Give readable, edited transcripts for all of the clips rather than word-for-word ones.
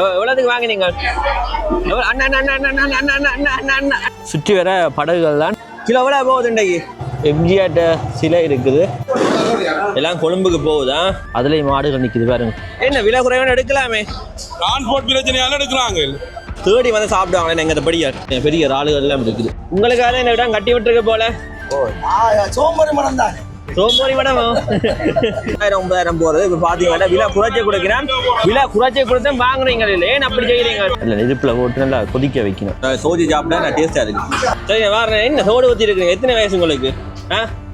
எவ்வளோதுக்கு வாங்கினீங்க? சுற்றி வர படகுகள் தான். கிலோ எவ்வளோ போகுது இன்றைக்கு? எம்ஜிஆர் சிலை இருக்குது, எல்லாம் கொழும்புக்கு போகுதா. அதுலேயும் மாடுகள் நிற்குது பாருங்க. என்ன விலை குறைவான எடுக்கலாமே, டிரான்ஸ்போர்ட் பிரச்சனையால எடுக்கிறாங்க. தேடி வந்து சாப்பிடுவாங்க. எங்கள் பெரிய பெரிய ஆளுகள் எல்லாம் இருக்குது. உங்களுக்காக என்ன இடம் கட்டி விட்டுருக்க போல. சோம்பரி மனம் தான். சோம்பரி மடம் 9,000 போகிறது. இப்போ பார்த்தீங்கன்னா விலை குறைச்சி கொடுக்கிறேன். விலை குறைச்சி கொடுத்தா வாங்குறீங்க. இல்லை ஏன் அப்படி செய்கிறீங்க? இல்லை நெருப்பில் போட்டு நல்லா கொதிக்க வைக்கணும். சோதி சாப்பிட்டா நான் டேஸ்ட்டாக இருக்கு. சரி வேறு என்ன சோடு ஊற்றி இருக்குங்க? எத்தனை வயசு உங்களுக்கு?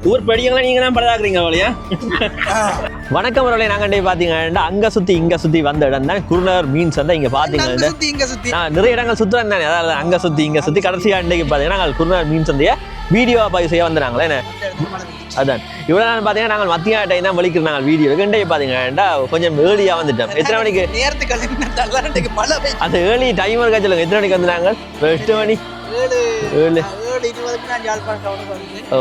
ஊர் படிக்கலாம் நீங்கள் தான் பழதாக்குறீங்க அவளையா? வணக்கம் அவர்களே. நாங்கள் பார்த்தீங்கன்னா அங்கே சுற்றி இங்கே சுற்றி வந்த இடம் தான் குருநகர் மீன் சந்தை. இங்கே பார்த்தீங்கன்னா நிறைய இடங்கள் சுற்றுறேன் தானே. அதாவது அங்கே சுற்றி இங்கே சுற்றி கடைசியாக இன்றைக்கு பார்த்தீங்கன்னா நாங்கள் குருநகர் மீன் சந்தையை வீடியோவாக பதிவு செய்ய வந்துடுறாங்களே. என்ன அதான் இவ்வளோ நாள் பார்த்தீங்கன்னா நாங்கள் மத்திய டைம் தான் வலிக்கிறோம். நாங்கள் வீடியோ இன்றைக்கு பார்த்தீங்கன்னா கொஞ்சம் ஏர்லியாக வந்துட்டோம். எத்தனை மணிக்கு? அந்த ஏர்லி டைம் இருக்கா சொல்லுங்க. எத்தனை மணிக்கு வந்துடுறாங்க? 8 மணி 7. ஓ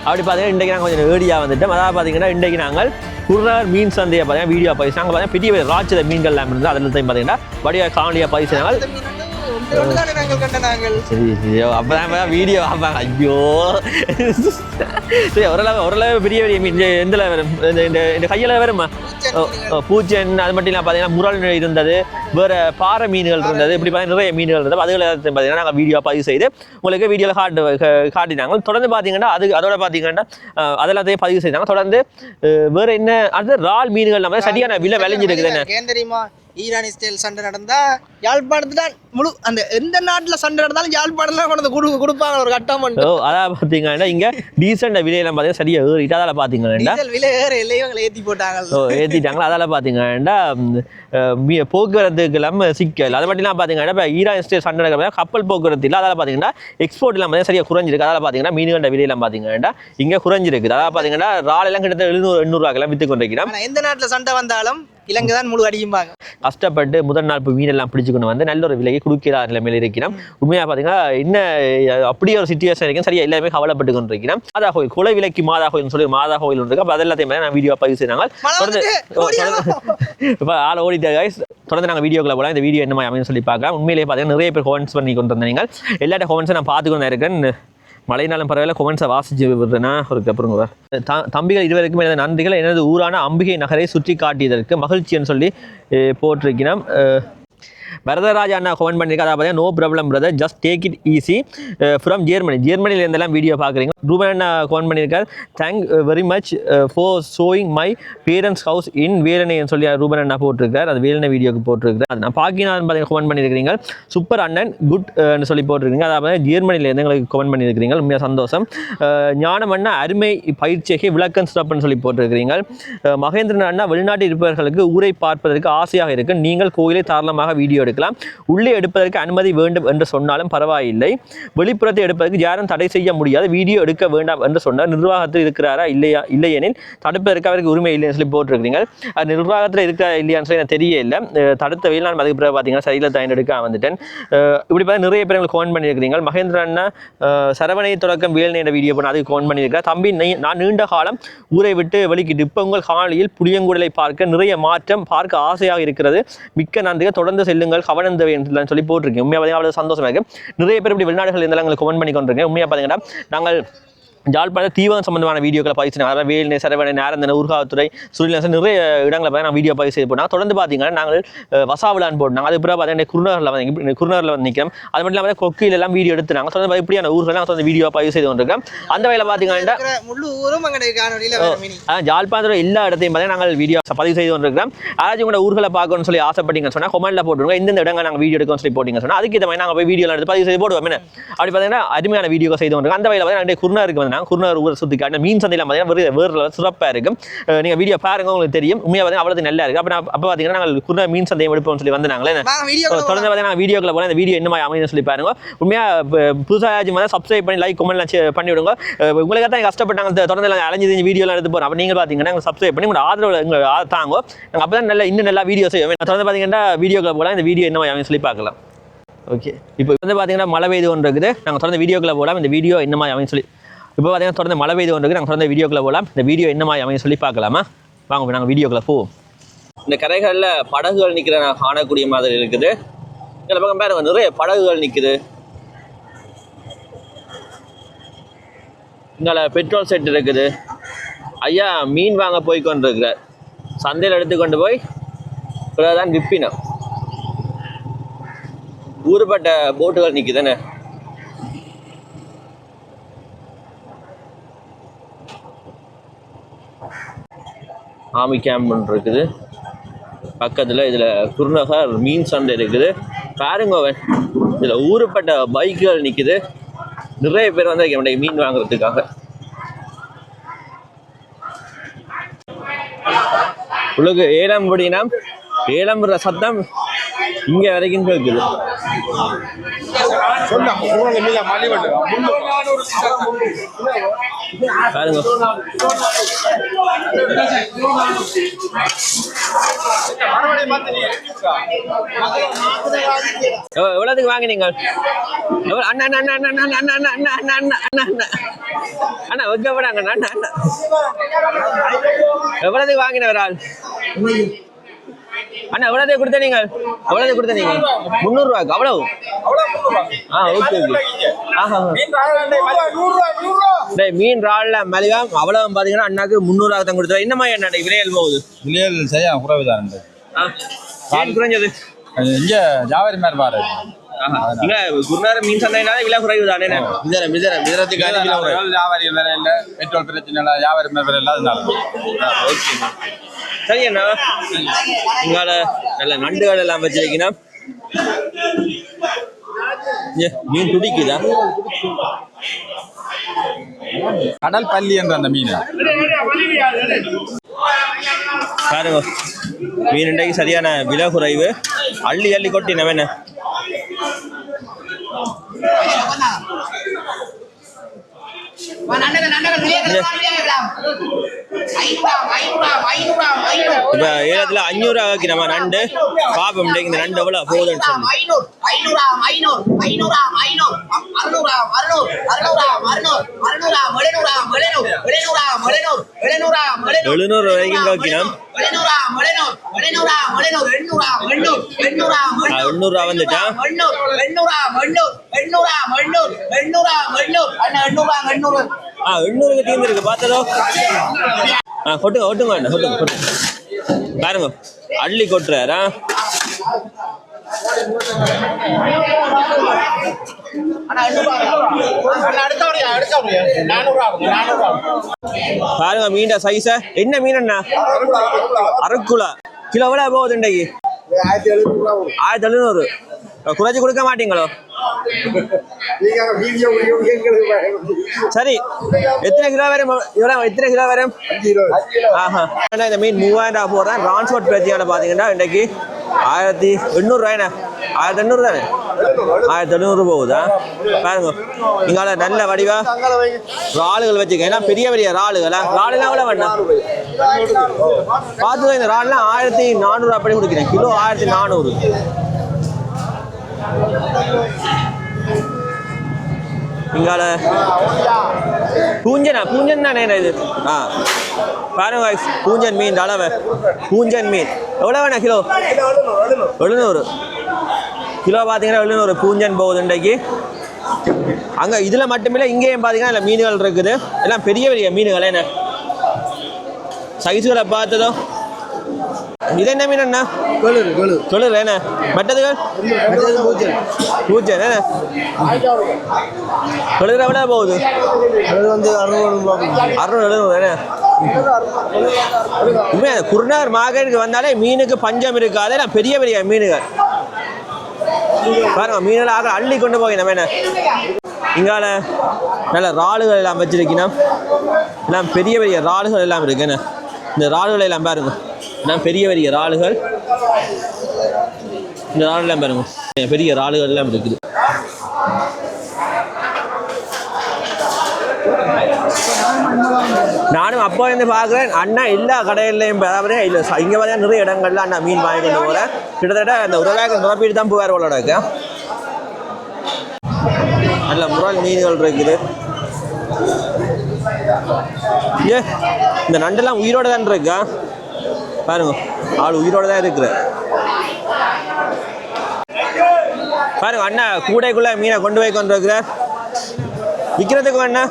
அப்படி பார்த்தீங்கன்னா இன்றைக்கு நாங்கள் கொஞ்சம் ஏர்லியாக வந்துட்டோம். அதாவது பார்த்தீங்கன்னா இன்றைக்கு நாங்கள் குருநகர் மீன் சந்தையை பார்த்தீங்கன்னா வீடியோ பதிவு நாங்கள் பார்த்தீங்கன்னா பெரிய ராட்சத மீன்கள் எல்லாம் இருந்தால் அதில் தான் பார்த்தீங்கன்னா வடிவ காணொலியாக பதிவு செய்தாங்க. சரி சரி அப்பதான் வீடியோ பார்ப்பாங்க. ஐயோ சரி ஓரளவு பெரிய பெரிய மீன் எந்த வரும்? இந்த கையில் வருமா? பூச்சன் அது மட்டும் இல்லாமல் பார்த்தீங்கன்னா முரல் இருந்தது, வேறு பாறை மீன்கள் இருந்தது, இப்படி பார்த்தீங்கன்னா நிறைய மீன்கள் இருந்தது. அதில் பார்த்தீங்கன்னா நாங்கள் வீடியோ பதிவு செய்து உங்களுக்கு வீடியோவில் காட்டினாங்க. தொடர்ந்து பார்த்தீங்கன்னா அதோட பார்த்தீங்கன்னா அதெல்லாத்தையும் பதிவு செய்தாங்க. தொடர்ந்து வேறு என்ன அடுத்து இறால் மீன்கள் நம்ம சரியான விலை விளைஞ்சிருக்குது. என்ன தெரியுமா? ஈரானி ஸ்டைல் சண்டை நடந்தா யாழ்ப்பாணத்து தான் முழு அந்த எந்த நாட்டில் சண்டை நடந்தாலும் யாழ்ப்பாணம் கொண்டு கொடுப்பாங்க ஒரு கட்டம். அதான் பார்த்தீங்கன்னா இங்கே டீசெண்ட் விலையெல்லாம் பார்த்தீங்கன்னா சரியாக ஏறிட்டு அதால் பார்த்தீங்கன்னா விலை இல்லையவங்களை ஏற்றி போட்டாங்க. ஏற்றிட்டாங்களா. அதால் பார்த்தீங்கன்னா போக்குவரத்துக்கு இல்லாமல் சிக்கல். அது மட்டும் இல்லாமல் பார்த்தீங்கன்னா இப்போ ஈரான் ஸ்டைல் சண்டை நடக்கிற கப்பல் போக்குவரத்து இல்லை. அதால் பார்த்தீங்கன்னா எக்ஸ்போர்ட் இல்லாமல் சரியாக குறைஞ்சிருக்கு. அதால் பார்த்தீங்கன்னா மீன்கண்ட விலையெல்லாம் பார்த்தீங்கன்னா இங்கே குறைஞ்சிருக்குது. அதாவது பார்த்தீங்கன்னா ராலெல்லாம் கிட்டத்தட்ட 700-800 விற்று கொண்டிருக்கிறோம். எந்த நாட்டில் சண்டை வந்தாலும் இலங்கை தான் முழு அடியும்பாங்க. கஷ்டப்பட்டு முதல் நாள் மீனெல்லாம் பிடிச்சிக்கொண்டு வந்து நல்ல ஒரு விலையை கொடுக்கிற நிலைமையில் இருக்கிறோம். உண்மையாக பார்த்தீங்கன்னா என்ன அப்படியே ஒரு சிச்சுவேஷன் இருக்கும். சரியா எல்லாமே கவலைப்பட்டு கொண்டு இருக்கிறோம். மாதா கோயில் குலை விலைக்கு மாதா கோயில் சொல்லி மாதா கோயில் இருக்கு. அப்போ அதெல்லாத்தையும் நான் வீடியோ பதிவு செய்தாங்க. இப்போ ஆள் ஓடிட்டு கைஸ் தொடர்ந்து நாங்கள் வீடியோக்குள்ள போகலாம். இந்த வீடியோ என்ன அமைன்னு சொல்லி பார்க்கலாம். உண்மையிலேயே பார்த்தீங்கன்னா நிறைய பேர் கமெண்ட்ஸ் பண்ணி கொண்டு வந்தீங்க. எல்லாட்ட கமெண்ட்ஸை நான் பார்த்துக்கொண்டு இருக்கேன். மழைனாலும் பரவாயில்ல கொமெண்ட்ஸை வாசிச்சு விடுறேன்னா ஒரு அப்புறம் தம்பிகள் இதுவரைக்கும் எனது நன்றிகள். எனது ஊரான அம்பிகை நகரை சுற்றி காட்டியதற்கு மகிழ்ச்சின்னு சொல்லி போட்டிருக்கிறோம். வரதராஜா அண்ணா கமெண்ட் பண்ணியிருக்கா. அதாவது பார்த்தீங்கன்னா no problem brother, just take it easy from ஜெர்மனியில் இருந்தெல்லாம் வீடியோ பார்க்குறீங்க. ரூபன் அண்ணா கமெண்ட் பண்ணியிருக்கார். Thank very much for showing my parents house in வேலனைன்னு சொல்லி ரூபன் அண்ணா போட்டிருக்கார். அது வேலனை வீடியோக்கு போட்டிருக்கார். அது நான் பாக்கினான்னு பார்த்தீங்கன்னா கமெண்ட் பண்ணியிருக்கிறீங்க. சூப்பர் அண்ணன் குட்னு சொல்லி போட்டிருக்கீங்க. அதாவது ஜெர்மனியிலேருந்து எங்களுக்கு கமெண்ட் பண்ணியிருக்கிறீங்க. உண்மையாக சந்தோஷம். ஞானம் அண்ணா அருமை பயிற்சியை விளக்கம் ஸ்டாப்னு சொல்லி போட்டிருக்கிறீங்க. மகேந்திரன் அண்ணா வெளிநாட்டில் இருப்பவர்களுக்கு ஊரை பார்ப்பதற்கு ஆசையாக இருக்கு. நீங்கள் கோயிலை தாராளமாக வீடியோ எடுக்கலாம். உள்ளே எடுப்பதற்கு அனுமதி வேண்டும் என்று சொன்னாலும் பரவாயில்லை. வெளிப்புறத்தை எடுப்பதற்கு யாரும் தடை செய்ய முடியாது. வீடியோ எடுக்க வேண்டாம் என்று சொன்னார். நிர்வாகத்தில் இருக்கிறாரா இல்லையெனில் தடுப்பதற்கு அவருக்கு உரிமை இல்லைன்னு சொல்லி போட்டிருக்கிறீங்க. அது நிர்வாகத்தில் இருக்கிறா இல்லையான்னு சொல்லி எனக்கு தெரியல. தடுத்த நான் அதுக்கு பிறகு பார்த்தீங்கன்னா சரியில் தான் எடுக்க வந்துட்டேன். இப்படி பார்த்து நிறைய பேர் எங்களுக்கு கமெண்ட் பண்ணியிருக்கிறீங்க. மகேந்திரன் அண்ணா சரவணை தொடக்கம் வேலனை வீடியோ பண்ண அதுக்கு கமெண்ட் பண்ணியிருக்கார். தம்பி நான் நீண்ட காலம் ஊரை விட்டு வெளிக்கிட்டு இப்போ உங்கள் காலையில் புளியங்குடலை பார்க்க நிறைய மாற்றம் பார்க்க ஆசையாக இருக்கிறது. மிக்க நன்றிகள். தொடர்ந்து செல்லுங்கள். கவனம் தேவை என்று சொல்லி போட்டிருக்கேன். உண்மையாக பார்த்தீங்கன்னா அவ்வளோ சந்தோஷமாக இருக்குது. நிறைய பேர் இப்படி வெளிநாடுகள் இருந்தாலும் எங்களுக்கு கமெண்ட் பண்ணி கொண்டிருக்கேன். உண்மையாக பார்த்தீங்கன்னா நாங்கள் ஜாழ்ப்பாண தீவனம் சம்பந்தமான வீடியோக்களை பதிவு செய்யணும். அதாவது வேல்நே சரவணை நேரந்தன ஊர்காவத்துறை சுழிநேசன் நிறைய இடங்களை பார்த்து நான் வீடியோ பதிவு செய்து போனாங்க. தொடர்ந்து பார்த்தீங்கன்னா நாங்கள் வசாவிலான்னு போட்டாங்க. அது பிறகு பார்த்தீங்கன்னா குருநகரில் வந்து நிற்கிறோம். அது மட்டும் இல்லாமல் கொக்கிலெல்லாம் வீடியோ எடுத்துனாங்க. தொடர்ந்து இப்படியான ஊர்கள் தொடர்ந்து வீடியோ பதிவு செய்து கொண்டிருக்கோம். அந்த வகையில் பார்த்தீங்கன்னா ஜாழ்ப்பாணத்தில் எல்லா இடத்தையும் பார்த்தீங்கன்னா நாங்கள் வீடியோ பதிவு செய்து கொண்டிருக்கிறோம். யாராச்சும் உங்களோட ஊர்களை பார்க்கணும்னு சொல்லி ஆசைப்பட்டீங்கன்னு சொன்னால் கொமெண்ட்ல போட்டுருங்க. இந்த இடங்கள் நாங்கள் வீடியோ எடுக்கணும்னு சொல்லி போட்டிங்க சொன்னால் அதுக்கு இந்த மாதிரி நாங்கள் போய் வீடியோ எடுத்து பதிவு செய்து போடுவோம். என்ன அப்படி பார்த்தீங்கன்னா அருமையான வீடியோ செய்து கொண்டிருக்கோம். அந்த வகையில் பார்த்தீங்கன்னா குருநகருக்கு வந்து குருநகர் ஊரை சுற்றி காட்டின மீன் சந்தையில் பார்த்தீங்கன்னா வேறு சிறப்பாக இருக்கும். நீங்கள் வீடியோ பாருங்க, உங்களுக்கு தெரியும். உண்மையாக பார்த்தீங்கன்னா அவ்வளவு நல்லா இருக்குது. அப்போ பார்த்தீங்கன்னா நாங்கள் குருநகர் மீன் சந்தையை எடுப்போம்னு சொல்லி வந்தாங்களே. தொடர்ந்து பார்த்தீங்கன்னா வீடியோக்களை போல இந்த வீடியோ என்ன அமைன்னு சொல்லி பாருங்க. உண்மையாக புதுசாக மாதிரி சப்ஸ்கிரைப் பண்ணி லைக் கமெண்ட்லாம் பண்ணி விடுங்க. உங்களுக்கு தான் கஷ்டப்பட்டாங்க தொடர்ந்து அலைஞ்சு வீடியோலாம் எடுத்து போகிறோம். அப்போ நீங்கள் பார்த்தீங்கன்னா சப்ஸ்கிரைப் பண்ணி உங்களோட ஆதரவு எங்களுக்கு தாங்க. நாங்கள் அப்போ தான் இன்னும் நல்லா வீடியோ செய்வோம். தொடர்ந்து பார்த்தீங்கன்னா வீடியோக்களை போல இந்த வீடியோ என்ன அமைன்னு சொல்லி பார்க்கலாம். ஓகே, இப்போ வந்து பார்த்தீங்கன்னா மழை பெய்து ஒன்று இருக்குது. நாங்கள் தொடர்ந்து வீடியோக்களை போகலாம். இந்த வீடியோ என்ன மாதிரி அமைன்னு சொல்லி இப்போ பார்த்தீங்கன்னா தொடர்ந்து மழை பெய்து ஒன்று இருக்குது. நாங்கள் தொடர்ந்து வீடியோக்களை போகலாம். இந்த வீடியோ என்ன மாதிரி அமைன்னு சொல்லி பார்க்கலாமா? வாங்க நாங்கள் வீடியோக்களை போவோம். இந்த கரைகளில் படகுகள் நிற்கிற நான் காணக்கூடிய மாதிரி இருக்குது. இந்த பக்கம் பாருங்க நிறைய படகுகள் நிற்குது. இங்கே பெட்ரோல் செட் இருக்குது. ஐயா மீன் வாங்க போய் கொண்டிருக்கிறார். சந்தையில் எடுத்துக்கொண்டு போய் தான் விற்பினோம். ஊறுபட்ட போட்டுகள் நிற்குதுன்னு. ஆமி கேம்ப் ஒன்று இருக்குது பக்கத்தில். இதில் குருநகர் மீன் சந்தை இருக்குது. பாருங்க இதில் ஊறுப்பட்ட பைக்குகள் நிற்குது. நிறைய பேர் வந்து என்னுடைய மீன் வாங்குறதுக்காக. உங்களுக்கு ஏலம் படினா ஏலம்ன்ற சத்தம் இங்கே வரைக்கும் கேட்குது. பாருங்க எவ்வளவுக்கு வாங்கினீங்க? அண்ணா அண்ணா அண்ணா அண்ணா அண்ணா அண்ணா அண்ணா அண்ணா அண்ணா அண்ணா அண்ணா அண்ணா வைக்கப்படாங்க. அண்ணா அண்ணா எவ்வளவுக்கு வாங்கின ஒரு ஆள்? அண்ணா எவ்வளவு கொடுத்த நீங்க? எவ்வளவு கொடுத்த நீங்க? 300 ரூபாய்க்கு. அவ்வளவு? Okay okay. மீன் ரால்ல மலிவா அவ்வளவு பாத்தீங்கன்னா அண்ணாக்கு 300 ரூபாய் தான் கொடுத்தா. என்னமா என்ன விலையல் போகுது? விலையல் சரியா குறைவுதான். குறைஞ்சது இங்க ஜாவரி மாதிரி பாரு. இங்க குருநாதர் மீன் சந்தைனால விலை குறைவு தானே? ஜாவரி விலை இல்ல, பெட்ரோல் பிரச்சனை இல்ல, ஜாவரி விலை இல்லாதனால. ஓகே சரி அண்ணா. இங்கால நல்ல நண்டுகள் எல்லாம் வச்சிருக்கீங்கன்னா மீன் துடிக்குதா? கடல் பள்ளி என்ற அந்த மீன் பாருங்க. மீன் இன்றைக்கு சரியான விலை குறைவு. அள்ளி அள்ளி கொட்டின வேண. இப்ப ஏலத்துல 500 ரூபாய்க்கு நம்ம நண்டு பாப்போம். இந்த நண்டு எவ்வளவு போகுதுன்னு சொல்லி. எழுநூறு வரைக்கும் காக்கினோம். 800 ரூபா வந்துட்டா. 800க்கு தீர்ந்துருக்கு பார்த்ததோ. கொட்டுங்க ஒட்டுங்க வேண்டாம் கொட்டுங்க கொட்டுங்க. பாருங்க அள்ளி கொட்டுறாரா. பாருங்க மீன் சைஸ. என்ன மீன் அண்ணா? அரக்குலா. கிலோ எவ்வளவு போகுது இன்றைக்கு? 1700. குறைச்சி கொடுக்க மாட்டீங்களோ? சரி எத்தனை கிலோ வரும்? எத்தனை கிலோ வரும்? ஆஹா இந்த மீன் 3000 ரூபா போடுறேன். டிரான்ஸ்போர்ட் பிரச்சனை பார்த்தீங்கன்னா இன்றைக்கு 1800 ரூபாய்ண்ணே. 1800 தானே? 1700 போகுதா? பாருங்க இங்கால நல்ல வடிவா ராளுகள் வச்சுக்க. ஏன்னா பெரிய பெரிய ராளுகளா. ராளுலாம் எவ்வளோ வேண்டாம் பார்த்துக்கோ. இந்த ராள்லாம் 1400 அப்படி கொடுக்குறேன். கிலோ 1400. இங்கால பூஞ்சனா பூஞ்சன் தானே இது? பாருங்க பூஞ்சன் மீன் அளவை. பூஞ்சன் மீன் எவ்வளோ வேணா கிலோ? 700 கிலோ பார்த்தீங்கன்னா 700 பூஞ்சன் போகுது இன்றைக்கு. அங்கே இதில் மட்டுமில்லை இங்கேயும் பார்த்தீங்கன்னா இல்லை மீன்கள் இருக்குது. எல்லாம் பெரிய பெரிய மீன்கள். என்ன சைஸுகளை பார்த்ததோ. இது என்ன மீன் அண்ணா? தொழில் என்ன? மற்றதுகள் பூச்சன் என்ன? தொழில் எவ்வளோ போகுது? 600 என்ன? உண்மையா குருநகர் மார்க்கெட்டுக்கு வந்தாலே மீனுக்கு பஞ்சம் இருக்காது. எல்லாம் பெரிய பெரிய மீனுகள் பாருங்க. மீன்கள் அள்ளி கொண்டு போய் நம்ம என்ன இங்கால நல்ல ராளுகள் எல்லாம் வச்சிருக்கணும். எல்லாம் பெரிய பெரிய ராளுகள் எல்லாம் இருக்கு. என்ன இந்த ராளுகளை எல்லாம் பாருங்க. எல்லாம் பெரிய பெரிய ராளுகள். இந்த ராளெல்லாம் பாருங்க பெரிய ராளுகள் எல்லாம் இருக்குது. நானும் அப்போ இருந்து பார்க்குறேன் அண்ணா எல்லா கடையிலையும் இல்லை இங்கே பார்த்தீங்கன்னா நிறைய இடங்கள்ல அண்ணா மீன் வாங்கி கொண்டு போகிறேன். கிட்டத்தட்ட அந்த உருவாக்க நிரப்பிட்டு தான் போவார் போல இருக்கு. நல்ல முறால் மீன்கள் இருக்குது. இந்த நண்டெல்லாம் உயிரோட தான் இருக்கா? பாருங்க ஆள் உயிரோட தான் இருக்கிற பாருங்க அண்ணா கூடைக்குள்ள மீனை கொண்டு போய் கொண்டு இருக்கிறார் விற்கிறதுக்கு அண்ணா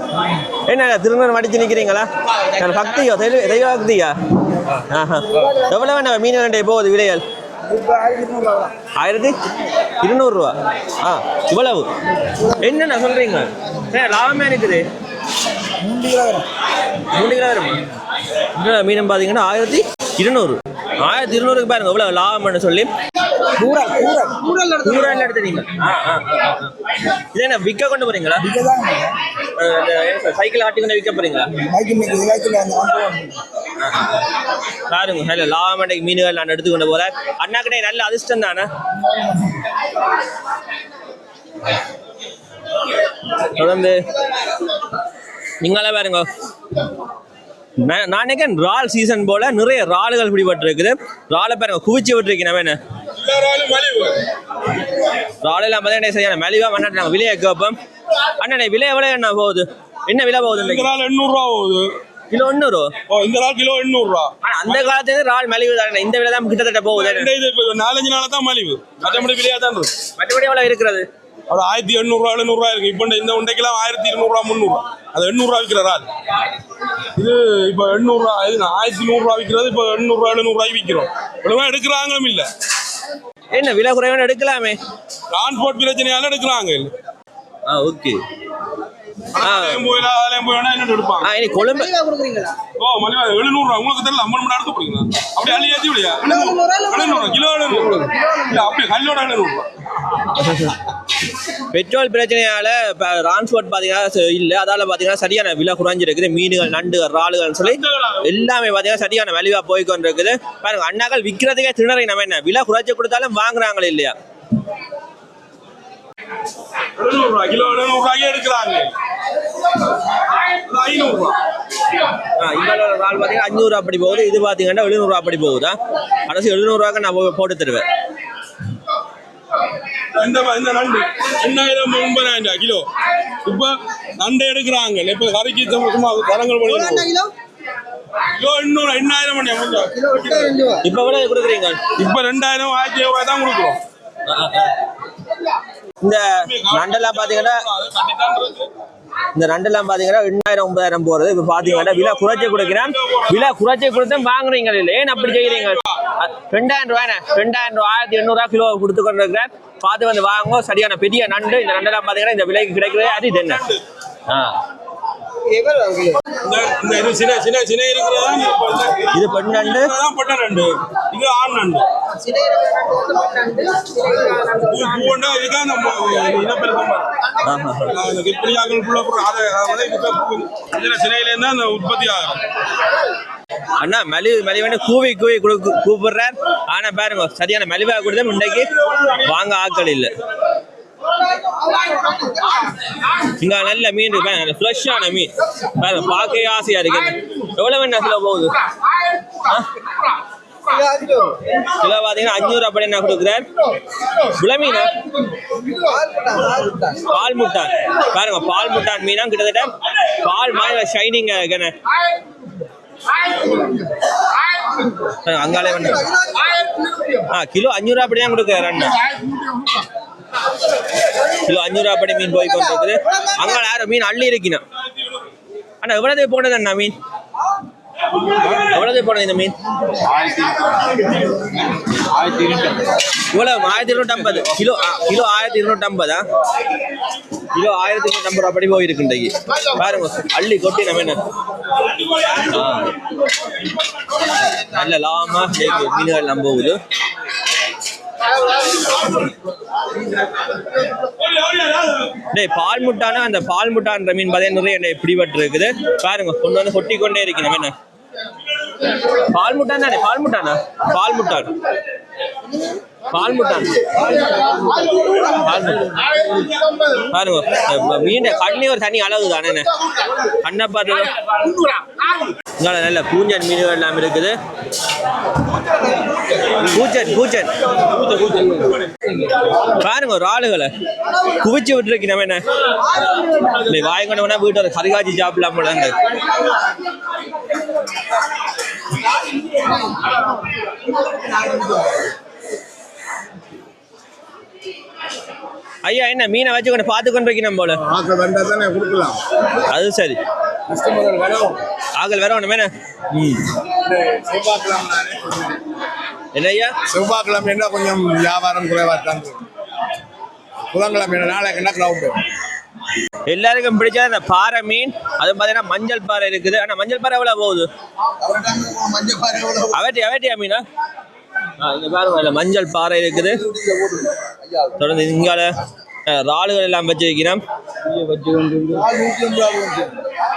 என்ன திருநூறு மடிச்சு நிற்கிறீங்களா பக்தியோ தெய்வ பக்தியா ஆஹா எவ்வளோ வேணா மீன் வேண்டிய போகுது விலைகள் 1200 ரூபா இவ்வளவு என்னண்ணா சொல்றீங்க லாபமே இருக்குது 3 கிலோ வரும் மீனம் பார்த்தீங்கன்னா 1200 பாருங்க எவ்வளவு லாபம்னு சொல்லி கூறால் எடுத்துறீங்க இது என்ன விற்க கொண்டு போறீங்களா சைக்கிள் ஆட்டி கொண்டு விற்க போறீங்களா பாருங்க லாபம் மீன்கள் நான் எடுத்து கொண்டு போறேன் அண்ணா கிட்டே நல்ல அதிர்ஷ்டம் தானே தொடர்ந்து நீங்களே பாருங்க நான் நினைக்கிறேன் இறால் சீசன் போல நிறைய இறால்கள் பிடிபட்டு இருக்குது இறாலை பாருங்க குவிச்சு விட்டுருக்கேன் வேணே இறாலெல்லாம் பார்த்தீங்கன்னா சரியான மலிவா மண்ணாட்டு நாங்கள் விலையை கேட்போம் அண்ணா விலை எவ்வளோ என்ன போகுது என்ன விலை போகுது 800 ரூபா போகுது கிலோ 800 இந்த நாள் கிலோ 800 ரூபா அந்த காலத்துல இறால் மலிவு தானே இந்த விலை தான் கிட்டத்தட்ட போகுது 4-5 நாளா தான் மலிவு மற்றபடி விலையா தான் இருக்கு மற்றபடி எவ்வளோ இருக்கிறது ஒரு 1800 ரூபா 700 ரூபா இருக்கு இப்போ இந்த உண்டைக்கெல்லாம் 1200 ரூபா 300 ரூபா அது 800 ரூபா விற்கிற இறால் இது இப்போ 800 ரூபா 1100 ரூபா விற்கிறது இப்போ 800 ரூபா 700 ரூபாய்க்கு விற்கிறோம் ஒழுங்கா எடுக்கிறாங்களும் இல்லை என்ன விலை குறைவான எடுக்கலாமே டிரான்ஸ்போர்ட் பிரச்சனையால எடுக்கிறாங்க ஓகே கொழும்பு ஓ மலிவா 700 ரூபா உங்களுக்கு தெரியல 50 மணி நேரத்துக்கு போறீங்களா அப்படி அள்ளி ஏற்றி விடியா 700 கிலோ 700 இல்ல அப்படி கல்லோட 700 ரூபா பெட்ரோல் பிரச்சனையால டிரான்ஸ்போர்ட் பாத்தீங்கன்னா இல்ல அதால பாத்தீங்கன்னா சரியான விலை குறைஞ்சிருக்குது மீன்கள் நண்டுகள் இறாலுகள் சொல்லி எல்லாமே பாத்தீங்கன்னா சரியான மலிவா போய்கொண்டு இருக்குது பாருங்க அண்ணாக்கள் விற்கிறதுக்கே திணறி நம்ம என்ன விலை குறைச்சி கொடுத்தாலும் வாங்குறாங்களே இல்லையா 700 ரூபா கிலோ 700 ரூபாய்க்கு எடுக்கிறாங்க 500 ரூபா இவ்வளோ இறால் பாத்தீங்கன்னா 500 ரூபா அப்படி போகுது இது பாத்தீங்கன்னா 700 ரூபா அப்படி போகுதா கடைசி 700 ரூபாய்க்கு நான் போட்டு தருவேன் இந்த நண்டு 2000 கிலோ இப்ப நண்டு எடுக்கிறாங்க இப்ப கறிக்கு சும்மா தரங்கள் பண்ணி கிலோ 800 பண்ணி இப்ப எவ்வளவு கொடுக்குறீங்க இப்ப 2000 1000 ரூபாய் தான் கொடுக்குறோம் இந்த நண்டெல்லாம் பாத்தீங்கன்னா இந்த நண்டெல்லாம் பாத்தீங்கன்னா 8000-9000 போறது இப்ப பாத்தீங்கன்னா விலை குறைச்சி கொடுக்கிறேன் விலை குறைச்சி கொடுத்து வாங்குறீங்க இல்லை ஏன் அப்படி செய்யறீங்க 2000 ரூபாய் 1800 ரூபாய் கிலோ கொடுத்து கொண்டு இருக்கிறேன் பார்த்து வந்து வாங்க சரியான பெரிய நண்டு இந்த நண்டெல்லாம் பாத்தீங்கன்னா இந்த விலைக்கு கிடைக்கிறது அது இது என்ன இது பெண் நண்டு இது ஆண் நண்டு உற்பத்தி ஆகும் அண்ணா மலிவான கூவி கூப்பிடுறார் ஆனா பாருங்க சரியான மலிவா கொடுத்தா முன்னைக்கு வாங்க ஆட்கள் இல்லை இங்க நல்ல மீன் இருக்கு ஃப்ரெஷ்ஷான மீன் பார்க்கவே ஆசையா இருக்கு எவ்வளவு வேணா கிலோ போகுது கிலோ பாத்தீங்கன்னா 500 அப்படி என்ன கொடுக்குறார் மீனா பால் முட்டான் பாருங்க பால் முட்டான் மீனா கிட்டத்தட்ட பால் மாதிரி ஷைனிங் இருக்குன்னு அங்காலே கிலோ 500 அப்படிதான் கொடுக்குறாரு அண்ணா கிலோ 500 அப்படி மீன் போய் கொண்டிருக்குது அங்கால யாரும் மீன் அள்ளி இருக்கணும் அண்ணா எவ்வளவு போனது அண்ணா மீன் எவ்வளவு போனது இந்த மீன் இவ்வளவு 1250 கிலோ 1250 கிலோ 1250 ரூபா அப்படி போயிருக்கு இன்றைக்கு பாருங்க அள்ளி கொட்டி நம்ம என்ன நல்ல லாபமா மீன்கள் நம்ம போகுது பால் முட்டான அந்த பால் முட்டான்ற மீன் பார்த்தீங்கன்னா நிறைய பிடிபட்டு இருக்குது பாருங்க கொண்டு வந்து கொட்டி கொண்டே இருக்கு நம்ம என்ன பால் முட்டான் தானே பால் முட்டானா பால் முட்டான் பாருங்க மீன் கண்ணி ஒரு தனி அளவு தானே கண்ணை பார்த்து நல்ல பூஞ்சன் மீன்கள் எல்லாம் இருக்குது பூச்சன் பாருங்க ஒரு ஆளுகளை குவிச்சு விட்டுருக்கு நம்ம என்ன வாங்கி கொண்டு வீட்டோட கரிகாட்சி சாப்பிடலாம் போல ஐயா என்ன மீனை வச்சு கொண்டு பார்த்து கொண்டு வைக்கணும் போல. ஆக்கள் வந்தா தானே கொடுக்கலாம். அது சரி. கஸ்டமர்கள் வரும். ஆக்கள் வேற ஒன்று மேன. செவ்வாய்க்கிழமை என்ன ஐயா? செவ்வாய்க்கிழமை என்ன கொஞ்சம் வியாபாரம் குறைவாக தான். புதன்கிழமை நாளைக்கு என்ன கிளவுண்டு. எல்லாருக்கும் பிடிச்ச அந்த பாறை மீன், அது பார்த்தீங்கன்னா மஞ்சள் பாறை இருக்குது. ஆனால் மஞ்சள் பாறை எவ்வளோ போகுது? அவட்டியா மீனா? இங்கே பாருங்க, இல்லை மஞ்சள் பாறை இருக்குது. தொடர்ந்து இங்கால இறாலுகள் எல்லாம் வச்சு வைக்கிறோம்.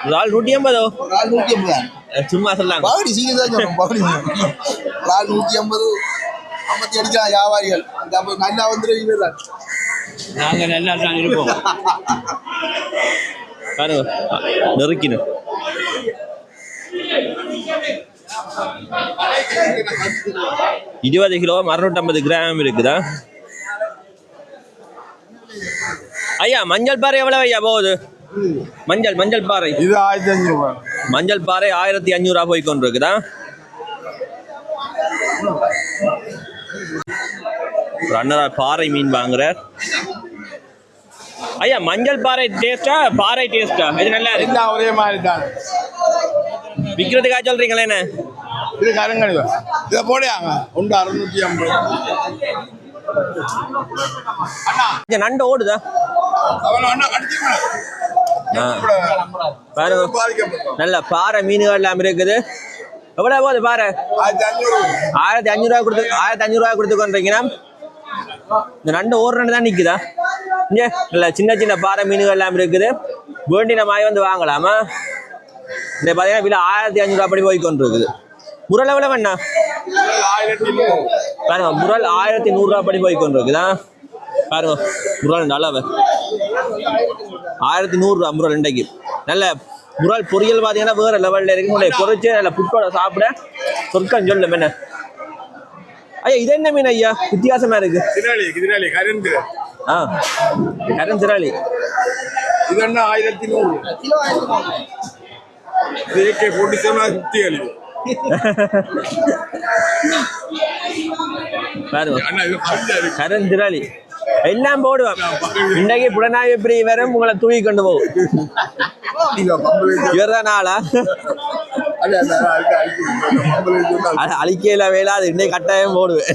இறால் 150. சும்மா சொல்லலாம். 150 அடிக்கலாம் வியாபாரிகள். நல்லா வந்துடும். நாங்கள் நல்லா தான் இருப்போம். பாருங்க நெருக்கினு. $20 கிலோ 650 கிராம் இருக்குதா ஐயா? மஞ்சள் பாறை எவ்வளவு ஐயா போகுது? மஞ்சள் பாறை இது 1500. மஞ்சள் பாறை 1500 போய் கொண்டு இருக்குதா? அண்ணா பாறை மீன் வாங்குறார். ஐயா மஞ்சள் பாறை டேஸ்டா பாறை டேஸ்டா? இது நல்லா இருக்கு. ஒரே மாதிரி தான் விற்கிறதுக்காக சொல்றீங்களே என்ன? இது கருங்கணிவா இதை போடையாங்க உண்டு 650. நண்டு ஓடுதா? நல்ல பாறை மீன்கள் எல்லாம் இருக்குது. எவ்வளவு போகுது பாறை? 1500 கொடுத்து 1500 கொடுத்து கொண்டிருக்கீங்கன்னா இந்த நண்டு ஓடுறது தான் நிற்குதா? இங்கே இல்லை சின்ன பாறை மீன்கள் எல்லாம் இருக்குது. வேண்டின மாய் வந்து வாங்கலாமா? இந்த பார்த்தீங்கன்னா விலை 1500 அப்படி போய் கொண்டு இருக்குது. முரல் எவ்வளோ வேணா பாருங்க, முரல் 1100 அப்படி போய் கொண்டு இருக்குதா? பாருங்க முரல் அளவு 1100 முரல் இன்றைக்கு. நல்ல முரல் பொரியல் பார்த்தீங்கன்னா வேற லெவலில் இருக்கு. பொறிச்சு நல்ல புட்டோட சாப்பிட சொர்க்கம் சொல்லும் என்ன. ஐயா இது என்ன மீன் ஐயா? வித்தியாசமா இருக்கு. கரந்திராளி இது என்ன 1100. போட்டு சொன்னா 50. கரந்திராளி எல்லாம் போடுவான். இன்னைக்கு புலனாய் எப்படி வரும் உங்களை தூக்கி கொண்டு போகும். இவர்தான் நாளா அழிக்கையில வேளாது இன்னைக்கு கட்டாயம் போடுவேன்.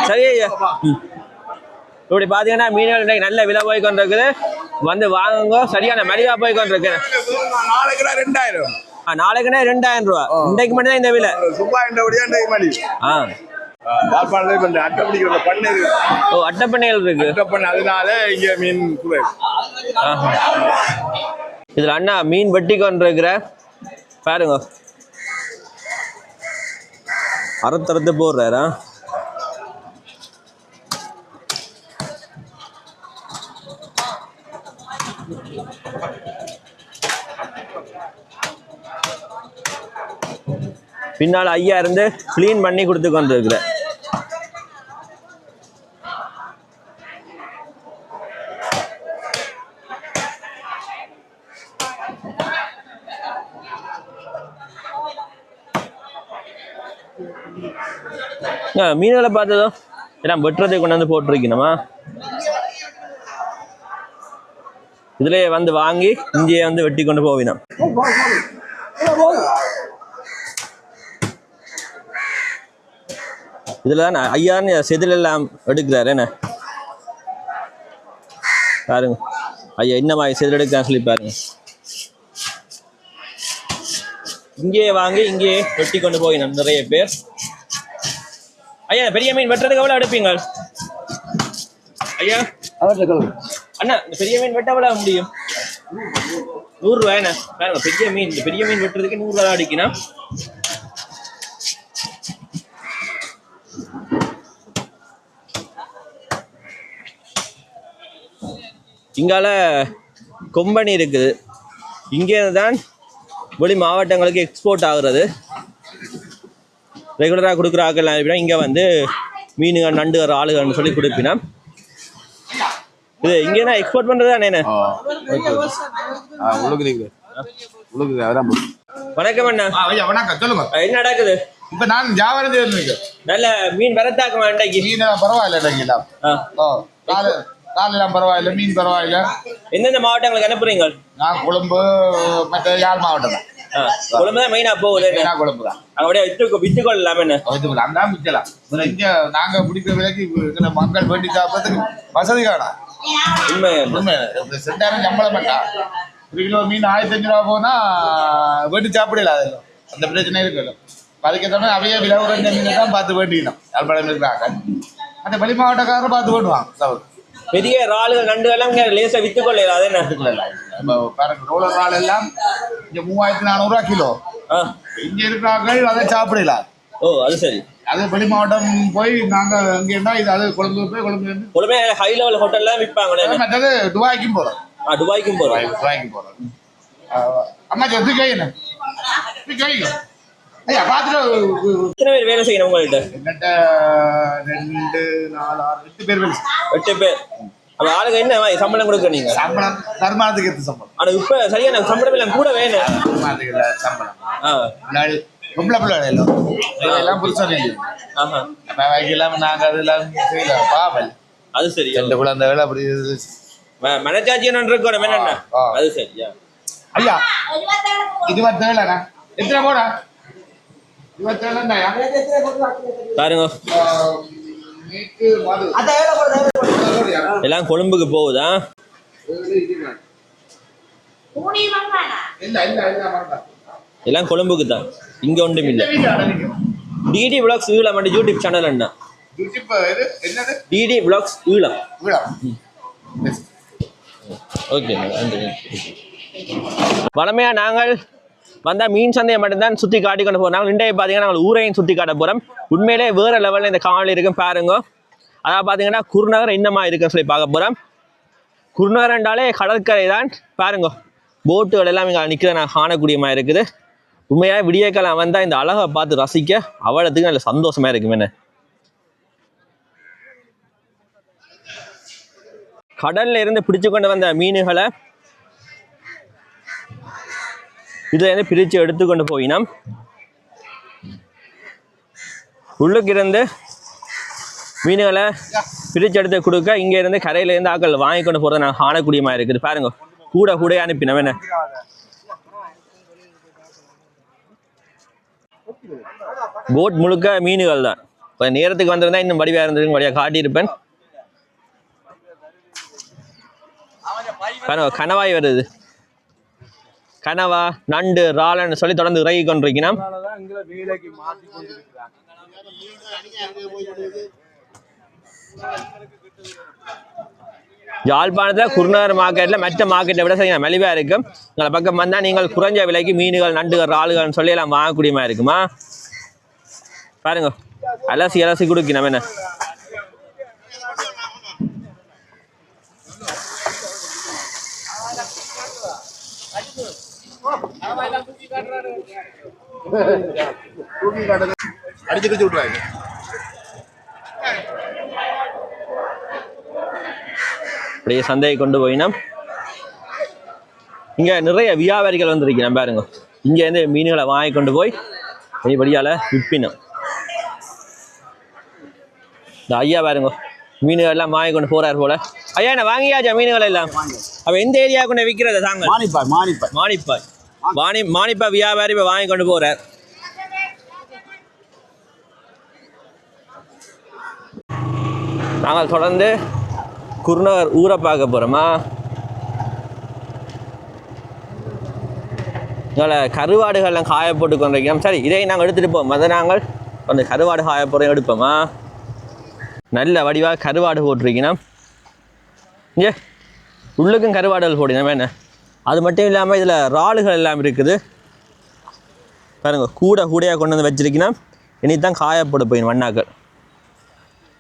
சரி ஐயா, இப்படி பாத்தீங்கன்னா மீன்கள் இன்னைக்கு நல்ல விலை போய் கொண்டிருக்குது. வந்து வாங்குங்க. சரியான மலிவா போய் கொண்டிருக்கு. நாளைக்குன்னா 2000 ரூபா. இன்றைக்கு மட்டும் தான் இந்த விலை. அட்டைப்பண்ணைகள் இருக்கு. அதனால இங்க மீன் இதுல அண்ணா மீன் வெட்டி கொண்டிருக்கிற பாருங்க. அறுத்தறுத்து போடுறாரா? பின்னால் ஐயா இருந்து கிளீன் பண்ணி கொடுத்து கொண்டிருக்கிற. மீன்களை பார்த்ததோ எல்லாம் வெட்டுறதை கொண்டு வந்து போட்டிருக்கணுமா? இதுலயே வந்து வாங்கி இங்கேயே வந்து வெட்டி கொண்டு போவினோம். இதுல ஐயான்னு செதில் எல்லாம் எடுக்கிறாரு என்ன பாருங்க. ஐயா என்ன மாதிரி செதில் எடுக்கிறான்னு சொல்லி பாருங்க. இங்கேயே வாங்கி இங்கேயே வெட்டி கொண்டு போயினோம் நிறைய பேர். ஐயா பெரிய மீன் வெட்டுறதுக்கு எவ்வளோ எடுப்பீங்க ஐயா? அண்ணா இந்த பெரிய மீன் வெட்ட எவ்வளோ முடியும்? 100 ரூபாய் என்ன பாருங்க. பெரிய மீன், இந்த பெரிய மீன் வெட்டுறதுக்கு 100 ரூபா அடிக்கணும். இங்கால கொம்பனி இருக்குது. இங்கே தான் வெளி மாவட்டங்களுக்கு எக்ஸ்போர்ட் ஆகுறது. ரெகுலராக கொடுக்குற ஆட்கள் இங்கே வந்து மீனுகள் நண்டுகிற ஆளுகள்னு சொல்லி கொடுப்பினா. இது இங்கே தான் எக்ஸ்போர்ட் பண்ணுறது தானே? வணக்கம் அண்ணா. ஐயா வணக்கம் சொல்லுங்க. என்ன நடக்குது? இப்ப நான் ஜாவரது இருக்கேன். நல்ல மீன் வரத்தாக்குமா இன்றைக்கு? மீன் பரவாயில்ல இன்றைக்கு. காலெல்லாம் பரவாயில்ல, மீன் பரவாயில்ல. எந்தெந்த மாவட்டங்களுக்கு அனுப்புறீங்க? நான் கொழும்பு மற்ற யாழ் மாவட்டம் தான். கொழும்பு தான் மெயினா போகுது. கொழும்பு தான். அப்படியே வித்துக்கொள் இல்லாம என்ன அங்கதான் விற்கலாம். இங்க நாங்க பிடிக்கிற விலைக்கு மக்கள் வேண்டி சாப்பிட்றதுக்கு வசதி காணும். உண்மை உண்மை. 2000 சம்பளம் பண்ணா 1 கிலோ மீன் 1500 ரூபா போனா வேண்டி சாப்பிடல. அதில் அந்த பிரச்சனை இருக்கு. அதுக்கேற்ற அவைய விலை உறைந்த மீனை தான் பார்த்து வேண்டிக்கணும். யாழ்ப்பாணம் இருக்கிறாங்க அந்த வெளி மாவட்டக்காரர் பார்த்து வேண்டுவாங்க. பெரிய இறாலுகள் நண்டுகள்லாம் லேசா வித்துக்கொள்ள அது என்ன ரோலர் இறால் எல்லாம் இங்க 3400 ரூபா கிலோ. இங்க இருக்கிறார்கள் அதை சாப்பிடல. ஓ அது சரி. அது வெளி மாவட்டம் போய் நாங்க இங்க இருந்தா இது அது கொழும்பு போய் கொழும்பு ஹை லெவல் ஹோட்டல்ல விற்பாங்க. மற்றது துபாய்க்கும் போறோம். துபாய்க்கும் போறோம். அம்மா சொல்லி கையின ஐயா பாத்துட்டு எத்தனை பேர் வேலை செய்யணும் உங்கள்கிட்ட? என்கிட்ட 2 4 6 8 பேர் வேலை. 8 பேர். அப்ப ஆளுங்க என்ன சம்பளம் கொடுக்க நீங்க? சம்பளம் தர்மானத்துக்கு எடுத்து சம்பளம். ஆனா இப்ப சரியான சம்பளம் எல்லாம் கூட வேணும். தர்மானத்துக்கு சம்பளம் பொம்பளை பிள்ளை எல்லாம் புதுசா வைக்கலாம். நாங்க அதெல்லாம் செய்யல பாவல். அது சரி. அந்த குழந்தை வேலை அப்படி மனச்சாட்சி இருக்கணும் என்னென்ன. அது சரியா ஐயா 27 எத்தனை போடா 27 பாருங்க. எல்லாம் கொழும்புக்கு போகுதா? எல்லாம் கொழும்புக்கு தான். இங்க ஒன்றும் இல்லை. டிடி விளாக்ஸ் ஈழம் மட்டும் யூடியூப் சேனல் என்ன? DD vlogs Eelam. ஓகே. வளமையா நாங்கள் வந்தால் மீன் சந்தையை மட்டும்தான் சுற்றி காட்டி கொண்டு போகிறோம். இன்றைய பார்த்தீங்கன்னா நாங்கள் ஊரையும் சுற்றி காட்ட போகிறோம். உண்மையிலே வேறு லெவலில் இந்த காணொலி இருக்கும் பாருங்க. அதாவது பார்த்தீங்கன்னா குருநகர் என்னமா இருக்குன்னு சொல்லி பார்க்க போகிறோம். குருநகர் என்றாலே கடற்கரை தான் பாருங்க. போட்டுகள் எல்லாம் இங்கே நிற்கிறத நான் காணக்கூடியமாக இருக்குது. உண்மையாக விடியக்காலம் வந்தால் இந்த அழகை பார்த்து ரசிக்க அவ்வளோத்துக்கு நல்ல சந்தோஷமாக இருக்கும். என்ன கடல்ல இருந்து பிடிச்சு கொண்டு வந்த மீன்களை இதுல இருந்து பிரித்து எடுத்துக்கொண்டு போயினோம். உள்ளுக்கு இருந்து மீன்களை பிரித்து எடுத்து கொடுக்க இங்கே இருந்து கரையில இருந்து ஆக்கள் வாங்கி கொண்டு போகிறத நான் காணக்கூடியமா இருக்குது. பாருங்க கூட அனுப்பினோம். என்ன போட் முழுக்க மீன்கள் தான். இப்போ நேரத்துக்கு வந்திருந்தா இன்னும் வடிவாக இருந்திருக்கு. வழியாக காட்டியிருப்பேன். பாருங்க கணவாய் வருது. கனவா நண்டு ராலன்னு சொல்லி தொடர்ந்து இறங்கி கொண்டிருக்கணும். யாழ்ப்பாணத்தில் குருநகர் மார்க்கெட்டில் மற்ற மார்க்கெட்டை விட சரிங்க மலிவாக இருக்கும். உங்களை பக்கம் வந்தால் நீங்கள் குறைஞ்ச விலைக்கு மீன்கள் நண்டுகள் ராளுகள்னு சொல்லி எல்லாம் வாங்கக்கூடியமா இருக்குமா. பாருங்க அலசி கொடுக்கணும். என்ன அடிச்சு விட்டுருவாங்க. அப்படியே சந்தையை கொண்டு போயினோம். இங்க நிறைய வியாபாரிகள் வந்திருக்கிறேன் பாருங்க. இங்க இருந்து மீன்களை வாங்கி கொண்டு போய் வெளியால விற்பினோம். இந்த ஐயா பாருங்க மீன்கள் எல்லாம் வாங்கி கொண்டு போறாரு போல. ஐயா என்ன வாங்கியாச்சா மீன்கள் எல்லாம்? அப்ப எந்த ஏரியா கொண்டு விற்கிறத தாங்க? மானிப்பா வியாபாரி இப்போ வாங்கி கொண்டு போறார். நாங்கள் தொடர்ந்து குருநகர் ஊரை பார்க்க போகிறோமா. எங்களை கருவாடுகள்லாம் காய போட்டு கொண்டிருக்கோம். சரி இதை நாங்கள் எடுத்துகிட்டு போவோம். அதை நாங்கள் அந்த கருவாடு காய போகிறோம் எடுப்போமா. நல்ல வடிவாக கருவாடு போட்டிருக்கணும். இங்கே உள்ளுக்கும் கருவாடுகள் போடினோம். என்ன அது மட்டும் இல்லாமல் இதில் இறாலுகள் எல்லாம் இருக்குது பாருங்க. கூடையாக கொண்டு வந்து வச்சிருக்கணும். இனி தான் காயப்போட போயிடும் வண்ணாக்கள்.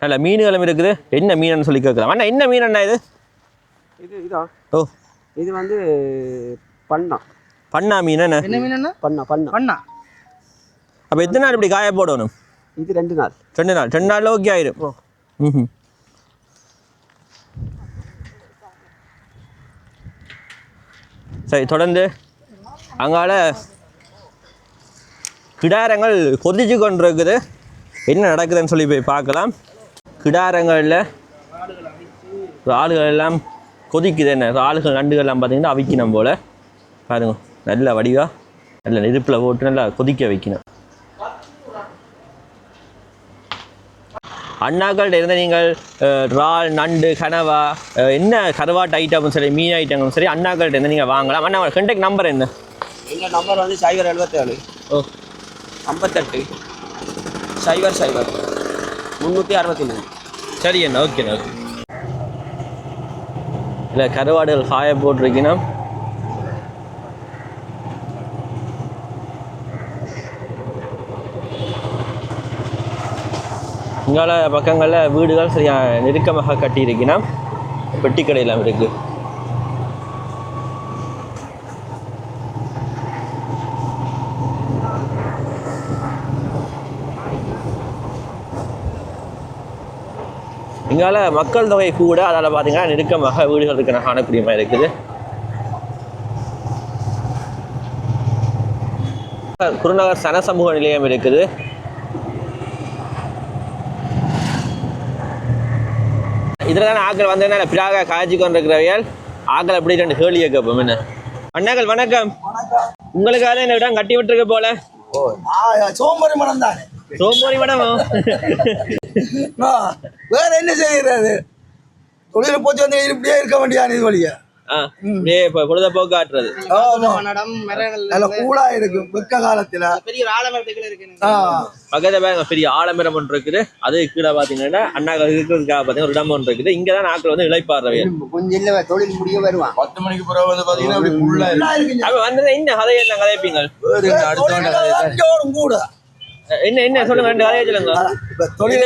நல்ல மீன்களும் இருக்குது. என்ன மீனுன்னு சொல்லி கேட்கலாம். அண்ணா என்ன மீன் அண்ணா இது? இதா ஓ இது வந்து பண்ணா மீன். என்ன மீன்? பண்ணா. அப்போ எத்தனை நாள் இப்படி காய போடணும்? இது 2 நாள். 2 நாளில் ஓகே ஆயிடும். சரி தொடர்ந்து அங்கால கிடாரங்கள் கொதிச்சு கொண்டு இருக்குது. என்ன நடக்குதுன்னு சொல்லி போய் பார்க்கலாம். கிடாரங்களில் ஆளுகள் எல்லாம் கொதிக்குது. என்ன ஆளுகள் நண்டுகள்லாம் பார்த்தீங்கன்னா அவிக்கணும் போல் பாருங்க. நல்ல வடிவாக நல்ல நெருப்பில் போட்டு நல்லா கொதிக்க வைக்கணும். அண்ணாக்கள்கிட்ட இருந்த நீங்கள் இறால் நண்டு கனவா என்ன கருவாட்டு ஐட்டமும் சரி மீன் ஐட்டங்களும் சரி அண்ணாக்கள்கிட்ட இருந்து நீங்கள் வாங்கலாம். அண்ணா கண்டெக்ட் நம்பர் என்ன? எங்கள் நம்பர் வந்து 077 ஓ 58 00 363. சரி அண்ணா ஓகேண்ணா. ஓகே இல்லை கருவாடுகள் காய போட்டிருக்கீங்கன்னா இங்கால பக்கங்களில் வீடுகள் சரியாக நெருக்கமாக கட்டியிருக்கீங்கன்னா பெட்டி கடையெல்லாம் இருக்குது. இங்கால மக்கள் தொகை கூட அதால் பார்த்தீங்கன்னா நெருக்கமாக வீடுகள் இருக்க காணக்கூடிய மாதிரி இருக்குது. குருநகர் சன சமூக நிலையம் இருக்குது. இதில் தானே ஆக்கள் வந்ததுனால பிராக காய்ச்சி கொண்டு இருக்கிறவையால் ஆக்கள் அப்படி 2 கேள்வியை கேட்போம். என்ன அண்ணாக்கள் வணக்கம். உங்களுக்காக என்ன விட கட்டி விட்டுருக்க போல சோம்பரி மனம் தானே. சோம்பேறி மடமோ வேற என்ன செய்யறது? தொழில போச்சு வந்து இப்படியே இருக்க வேண்டியானு இது வழியா பொழுதுபோக்கு ஆட்டுறது. நல்ல கூலா இருக்கும் வெக்க காலத்துல. பெரிய ஆலமரத்துக்குள்ள இருக்கு. பக்கத்துல பெரிய ஆலமரம் ஒன்று இருக்குது. அது கீழே பாத்தீங்கன்னா அண்ணாக்கள் இருக்கிறதுக்காக பாத்தீங்கன்னா ஒரு இடம் ஒன்று இருக்குது. இங்கதான் ஆக்கள் வந்து இளைப்பாடுறவை. கொஞ்சம் இல்லை தொழில் முடிய வருவான். 10 மணிக்கு பிறகு வந்து பாத்தீங்கன்னா அப்படி ஃபுல்லா அப்ப வந்தது என்ன கதையை என்ன கதைப்பீங்க? கூட என்ன என்ன சொல்லுங்க, 2 கதையை சொல்லுங்க. தொழில்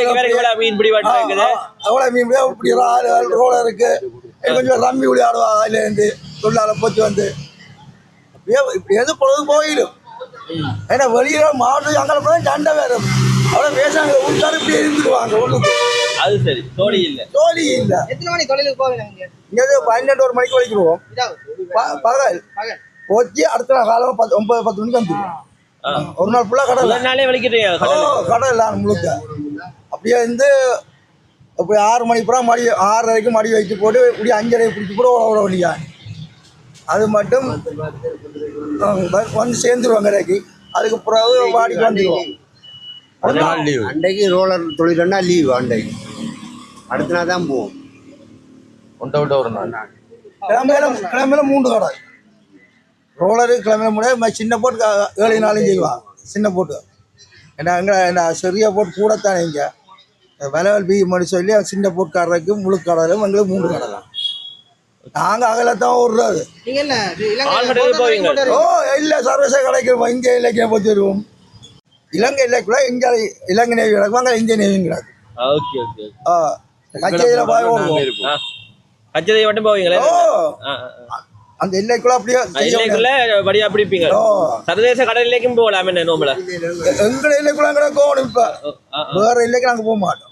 மீன் பிடி வாட்டு இருக்குது. எவ்வளவு மீன் இப்படி ரோலர் இருக்கு. கொஞ்சம் ரம்மி விளையாடுவா. அதுல இருந்து தொழிலாளர் போச்சு வந்து இப்படி எது பொழுது போயிடும். ஏன்னா வெளியில மாவட்டம் அங்கே போய் சண்டை வேற அவ்வளோ பேசாங்க. உட்காரு இப்படி இருந்துருவாங்க ஒன்றுக்கு. அது சரி. தோழி இல்லை. தோழி இல்லை. எத்தனை மணி தொழிலுக்கு போவீங்க? இங்கே 12 மணிக்கு வலிக்கிடுவோம். பகல் போச்சு. அடுத்த நாள் காலம் 9-10 மணிக்கு வந்துடுவோம். ஒரு நாள் ஃபுல்லாக கடை நாளே வலிக்கிறீங்க. கடை இல்லை முழுக்க. அப்படியே இருந்து அப்படி 6 மணிக்கு பூரா மடி 6:30 மடி வைத்து போட்டு இப்படி 5:30 பிடிச்சி கூட ஓட வழியா. அது மட்டும் வந்து சேர்ந்துருவோம் கடைக்கு. அதுக்கு பிறகு வாடிக்கு வந்துடுவோம். அன்றைக்கு ரோலர் தொழில்னா லீவு. அன்றைக்கு அடுத்த நாள் தான் போவோம். ஒரு நாள் கிளம்பையில 3 கடை ரோலரு. கிளம்பையில முடியாது. சின்ன போட்டு 7 நாளும் செய்வாங்க. சின்ன போட்டு ஏன்னா எங்கே சிறிய போட்டு கூடத்தானே இங்கே விலைவல் பி மணி சொல்லி சின்ன போட்காரருக்கு முழு கடையிலும் எங்களுக்கு 3 கடை தான். நாங்கள் அகலத்தான் ஓடுறாரு. ஓ இல்லை சர்வீஸை கிடைக்கிறோம். இங்கே இலக்கிய போச்சு வருவோம். இலங்கை இலக்குள்ள இங்கே இலங்கை நேவி கிடக்கும். அங்கே இந்திய நேவியும் கிடக்கும். கச்சேரியில் போய் ஓடுவோம். கச்சேரி மட்டும் போவீங்களா? அந்த எல்லைக்குள்ள அப்படியே படியா பிடிப்பீங்க. சர்வதேச கடலைக்கும் போகலாம். என்ன நோம்பல எங்களை எல்லைக்குள்ள கிடக்கும். இப்ப வேற எல்லைக்கு நாங்க போக மாட்டோம்.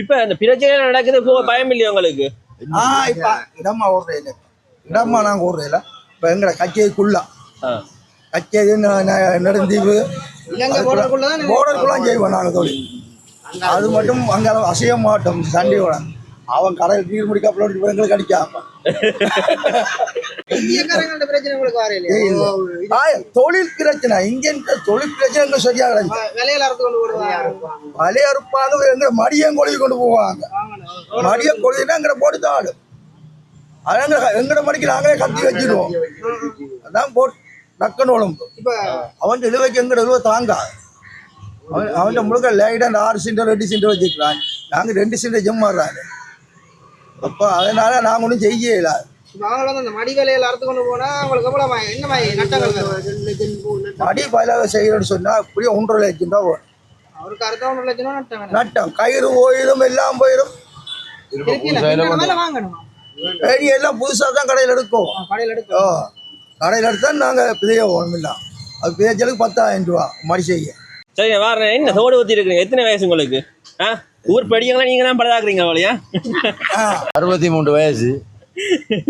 இப்ப அந்த பிரச்சனை நடக்குது. போக பயம் இல்லையா உங்களுக்கு? இப்ப இடமா ஓடுற இல்லை. இடமா நாங்க ஓடுற இல்லை. இப்ப எங்களை கச்சேரிக்குள்ள கச்சேரி நெடுந்தீவு போர்டருக்குள்ள செய்வோம் நாங்க தொழில். அது மட்டும் அங்க அசைய மாட்டோம். சண்டையோட அவன் கடையில் நீர் முடிக்க அப்படி எங்களுக்கு அடிக்காம தொழில் பிரச்சனை. இங்க தொழில் பிரச்சனை சரியாக வலைய அறுப்பாங்க. எங்க மடியம் கொழுவி கொண்டு போவாங்க. மடிய கொழுவினா எங்களை போட்டு ஆடும். அதான் எங்கட மடிக்கு நாங்களே கத்தி வச்சிருவோம். அதான் போட்டு நக்கன்னு உடம்பு. அவன் இழுவைக்கு எங்கட இழுவை தாங்க. அவன் முழுக்க லைட்டாக 6 சென்டர் 2 சென்டர் வச்சுக்கிறான். நாங்கள் 2 சென்டர் ஜம்மாடுறாங்க. அப்போ அதனால நாங்கள் ஒன்றும் செய்யல. மடி வேலையில் அறுத்து கொண்டு போனா அவங்களுக்கு என்ன நட்டங்கள் மடி பயிலாக செய்யணும்னு சொன்னா இப்படியே 1.5 லட்சம் ரூபா வரும். அவருக்கு அறுத்த 1.5 லட்சம் நட்டம். கயிறு போயிடும். எல்லாம் போயிடும். எல்லாம் புதுசாக தான் கடையில் எடுக்கும். கடையில் எடுத்தா நாங்கள் பிதைய ஒன்றும். அது பிதைச்சலுக்கு 10,000 ரூபா மடி செய்ய. சரி வாரேன். என்ன தோடு ஊற்றி இருக்கிறீங்க? எத்தனை வயசு உங்களுக்கு? ஊர் படிங்களா? நீங்க தான் பழதாக்குறீங்க அவளையா? 63 வயசு.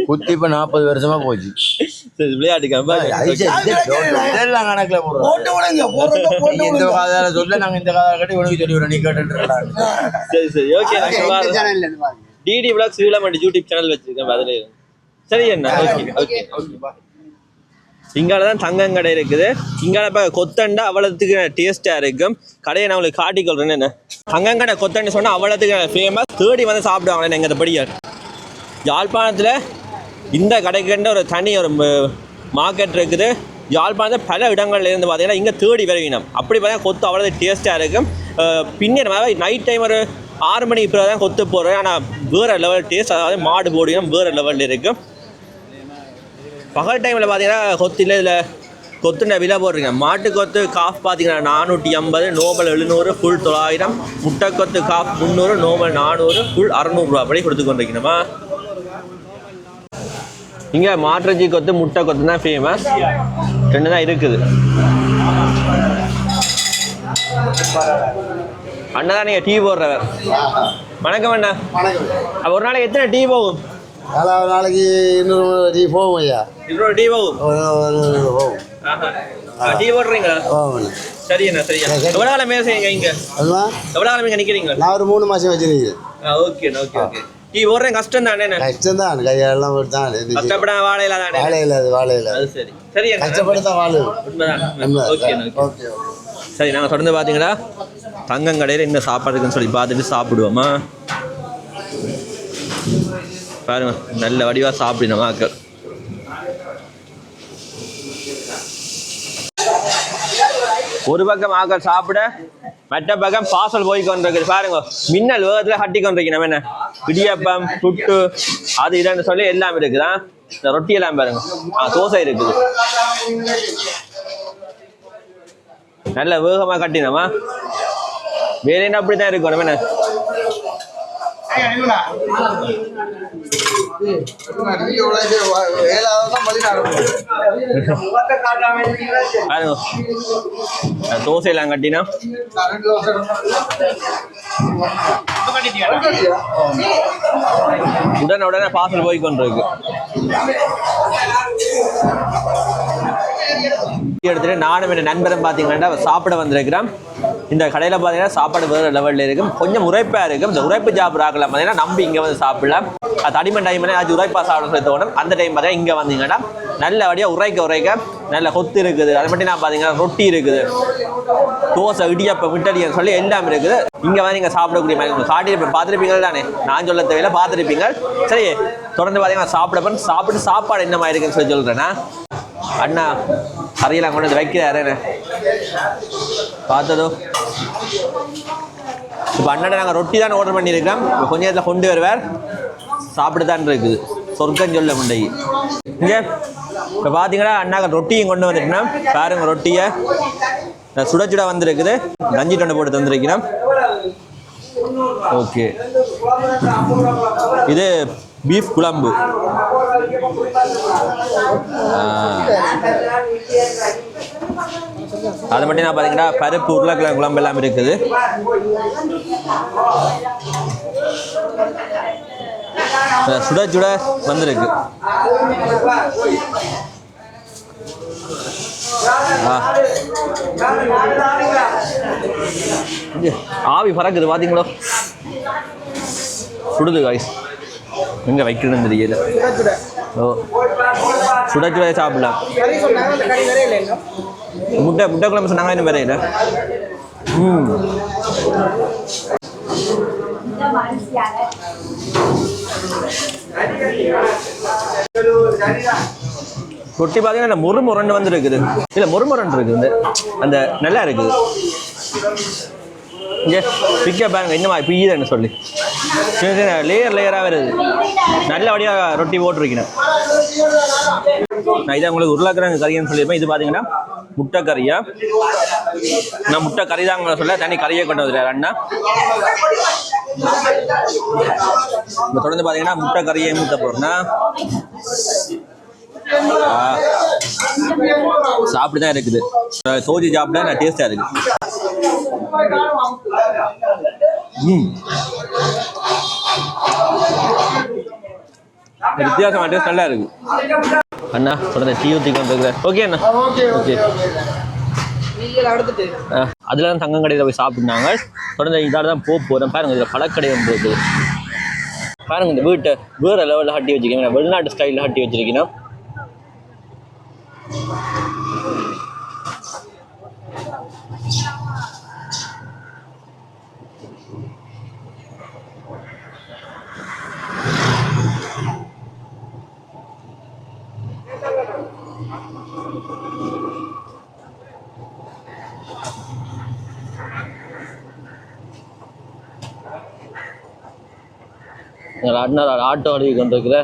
குத்தி இப்ப 40 வருஷமா போச்சு. சரி விளையாட்டுக்காம இதெல்லாம் கணக்குல போடுறோம். போட்டு விடுங்க போடுறத போட்டு நீங்க இந்த விடுங்க. காதால சொல்ல நாங்க இந்த காதால கட்டி உனக்கு சொல்லி விடுறோம். நீ கேட்டுட்டு சரி சரி ஓகே எந்த சேனல்ல இருந்து பாருங்க. டிடி விளாக் ஸ்ரீலமண்டி யூடியூப் சேனல் வச்சிருக்கேன் அதுல சரி என்ன ஓகே இங்கால தான் தங்கம் கடை இருக்குது. இங்கால இப்போ கொத்தண்டா அவ்வளோத்துக்கு டேஸ்ட்டாக இருக்கும். கடையை நான் உங்களுக்கு காட்டிக்கொள்றேன்னு என்ன தங்கங்கடை கொத்தண்டு சொன்னால் அவ்வளோத்துக்கு ஃபேமஸ். தேடி வந்து சாப்பிடுவாங்களே எங்கள் படியார் யாழ்ப்பாணத்தில் இந்த கடைக்குன்ற ஒரு தனி ஒரு மார்க்கெட் இருக்குது. யாழ்ப்பாணத்தில் பல இடங்கள்ல இருந்து பார்த்தீங்கன்னா இங்கே தேடி விரைவினம். அப்படி பார்த்தீங்கன்னா கொத்து அவ்வளோ டேஸ்ட்டாக இருக்கும். பின்னர் நைட் டைம் ஒரு 6 மணிக்கு பிறகு தான் கொத்து போடுறேன். ஆனால் வேறு லெவல் டேஸ்ட், அதாவது மாடு போடியும் வேறு லெவலில் இருக்கும். பகல் டைமில் பார்த்தீங்கன்னா கொத்தியில் இதில் கொத்துன விலை போடுறீங்க. மாட்டு கொத்து காஃப் பார்த்தீங்கன்னா 450, நோபல் 700, ஃபுல் 900. முட்டை கொத்து காஃப் 300, நோபல் 400, ஃபுல் 600 ரூபா படி கொடுத்து கொண்டிருக்கணுமா. இங்கே மாட்டுச்சி கொத்து முட்டை கொத்து தான் ஃபேமஸ். 2 தான் இருக்குது. அண்ணா தான் நீங்கள் டீ போடுறவர். வணக்கம் அண்ணா. அப்போ ஒரு நாளைக்கு எத்தனை டீ போகும்? ஒரு நாளைக்கு 200 டீ போகும் ஐயா. 200 டீ போகும். போகும். டீ போடுறீங்களா? சரி அண்ணா சரி. எவ்வளோ காலம் மேலே செய்யுங்க இங்கே? எவ்வளோ காலம் இங்கே நிற்கிறீங்களா? நான் ஒரு 3 மாதம் வச்சுருக்கேன். Okay okay okay. டீ போடுறேன் கஷ்டம் தானே? கஷ்டம் தான், கையெல்லாம் தான் கஷ்டப்பட வாழையில தானே? வாழையில அது சரி சரி கஷ்டப்படுத்த வாழை. ஓகே ஓகே சரி. நாங்கள் தொடர்ந்து பார்த்தீங்கன்னா தங்கங்கடையில் என்ன சாப்பாடு இருக்குன்னு சொல்லி பார்த்துட்டு சாப்பிடுவோமா. பாருங்க நல்ல வடிவாக சாப்பிடணும் மக்கள். ஒரு பக்கம் ஆக்கள் சாப்பிட, மற்ற பக்கம் பாசல் போய் கொண்டிருக்குது. பாருங்க மின்னல் வேகத்தில் கட்டி கொண்டிருக்கணும். நம்ம என்ன இடியப்பம் புட்டு அது இதுன்னு சொல்லி எல்லாம் இருக்குதா. இந்த ரொட்டி எல்லாம் பாருங்க. தோசை இருக்குது. நல்ல வேகமாக கட்டினோமா. வேற என்ன அப்படித்தான் இருக்கும். நம்ம என்ன தோசை எல்லாம் கட்டினா உடனே பாசல் போய் கொண்டிருக்கு. எடுத்துட்டு நானும் என் நண்பரும் பார்த்தீங்கன்னா சாப்பிட வந்திருக்கிறோம். இந்த கடையில் பார்த்தீங்கன்னா சாப்பாடு வேறு லெவலில் இருக்கும். கொஞ்சம் உரைப்பாக இருக்கும். இந்த உரைப்பு சாப்பிட்ற ஆக்கலாம் பார்த்தீங்கன்னா நம்பி இங்கே வந்து சாப்பிடலாம். அது தடிமன் டைம்ல அது உரைப்பாக சாப்பிட சொல்லி தோணும். அந்த டைம் பார்த்தீங்கன்னா இங்கே வந்தீங்கன்னா நல்லபடியாக உரைக்க நல்ல கொத்து இருக்குது. அது மட்டும் நான் பார்த்தீங்கன்னா ரொட்டி இருக்குது, தோசை இடியப்பம் விட்டடின்னு சொல்லி எல்லாம் இருக்குது. இங்கே வந்து நீங்கள் சாப்பிடக்கூடிய மாதிரி காட்டி பார்த்துருப்பீங்க தானே, நான் சொல்ல தேவையில்லை பார்த்துருப்பீங்க. சரி தொடர்ந்து பார்த்தீங்கன்னா சாப்பிட்டு சாப்பாடு என்ன மாதிரி இருக்குன்னு சொல்லி சொல்கிறேன்னா அண்ணா கறியெல்லாம் கொண்டு வந்து வைக்கிறாரு பார்த்ததோ. இப்போ அண்ணன் நாங்கள் ரொட்டி தான் ஆர்டர் பண்ணியிருக்கிறோம். இப்போ கொஞ்ச நேரத்தில் கொண்டு வருவார். சாப்பிட்டு தான் இருக்குது. சொர்க்கம் சொல்ல முண்டை இங்கே. இப்போ பார்த்தீங்கன்னா அண்ணாக்க ரொட்டியும் கொண்டு வந்துட்டோம்னா பாருங்க ரொட்டியை சுட வந்துருக்குது. கஞ்சி தொண்டை போட்டு தந்துருக்கிறோம். ஓகே இது பீஃப் குழம்பு. அது மட்டும் நான் பார்த்தீங்கன்னா பருப்பு உருளைக்கிழங்கு குழம்பு எல்லாம் இருக்குது. சுட வந்திருக்கு. ஆவி பறக்குது பார்த்தீங்களோ. சுடுது காய்ஸ். எங்கே வைக்கணும்னு தெரியல. ஓ சுட சாப்பிடலாம். முட்டை குழம்பு சொன்னாங்க. இன்னும் வரையில ரொட்டி பார்த்தீங்கன்னா முறுமுரண்டு வந்து இருக்குது. இல்லை முறுமுரண்டு இருக்குது. அந்த நல்லா இருக்குது. இங்கே பிக்க பாருங்க இன்னும் பீதுன்னு சொல்லி லேயராக வருது. நல்லபடியாக ரொட்டி போட்டுருக்கணும். நான் இதை உங்களுக்கு உருளைக்கிழங்கு கறின்னு சொல்லியிருப்பேன். இது பார்த்தீங்கன்னா முட்டை கறியா. நான் முட்டை கறி தாங்க சொல்ல தனி கறியை கொண்டு வந்துடுறாரு அண்ணா. இப்போ தொடர்ந்து பார்த்தீங்கன்னா முட்டை கறியை ஊற்ற போகிறோம்னா சாப்பிட்டுதான் இருக்குது. சோஜி சாப்பிட நான் டேஸ்டா இருக்கு. வித்தியாசமான டேஸ்ட் நல்லா இருக்கு. அண்ணா தொடர்ந்து டீ ஊற்றி கொண்டு இருக்கிறேன். ஓகே அண்ணா. ஓகே. அதில் தான் தங்கம் கடையில் போய் சாப்பிட்னாங்க. தொடர்ந்து இதால் தான் போகிறேன். பாருங்கள் இதில் பழக்கடை ஒன்று இருக்குது. பாருங்கள் இந்த வீட்டை வேறு லெவலில் கட்டி வச்சுருக்கேன். வெளிநாட்டு ஸ்டைலில் கட்டி வச்சுருக்கீங்கன்னா அண்ணா ஆட்டோ அடிக்க கொண்டிருக்கிற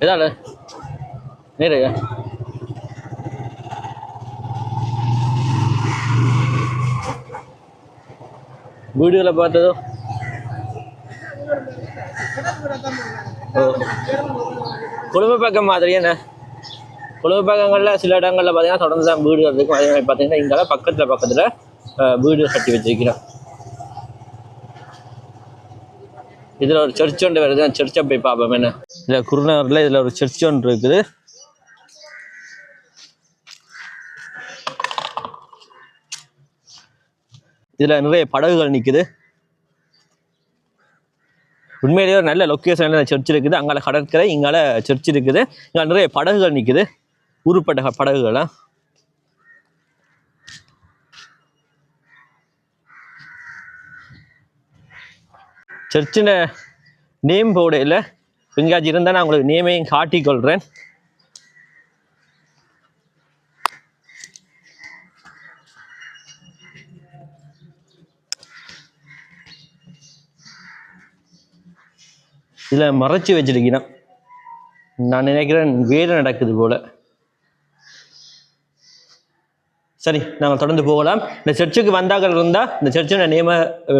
ஏதால நேரையா வீடியோவில் பார்த்ததோ குடும்ப பக்கம் மாதிரி என்ன குடும்ப பக்கங்களில் சில இடங்களில் பார்த்தீங்கன்னா தொடர்ந்து தான் வீடு இருக்கும். அதே மாதிரி பார்த்தீங்கன்னா இங்கே பக்கத்தில் வீடு கட்டி வச்சிருக்கிறோம். இதில் ஒரு சர்ச் ஒன்று வருது. சர்ச்சை போய் பார்ப்போம். என்ன இதில் குருநகரில் இதில் ஒரு சர்ச் ஒன்று இருக்குது. இதில் நிறைய படகுகள் நிற்குது. உண்மையிலேயே ஒரு நல்ல லொக்கேஷனில் சர்ச் இருக்குது. அங்கால கடற்கரை, இங்கால சர்ச் இருக்குது. இங்கே நிறைய படகுகள் நிற்குது. உருப்பட்ட படகுகளாம். சர்ச்சில் நேம் போர்டு இல்லை. எங்கேயாச்சும் இருந்தால் நான் உங்களுக்கு நேமையும் காட்டிக்கொள்கிறேன். இதில் மறைச்சி வச்சிருக்கிறேன். நான் நினைக்கிறேன் வேலை நடக்குது போல். சரி, நாங்கள் தொடர்ந்து போகலாம். இந்த சர்ச்சுக்கு வந்தாக்கள் இருந்தால் இந்த சர்ச்சோட நேமை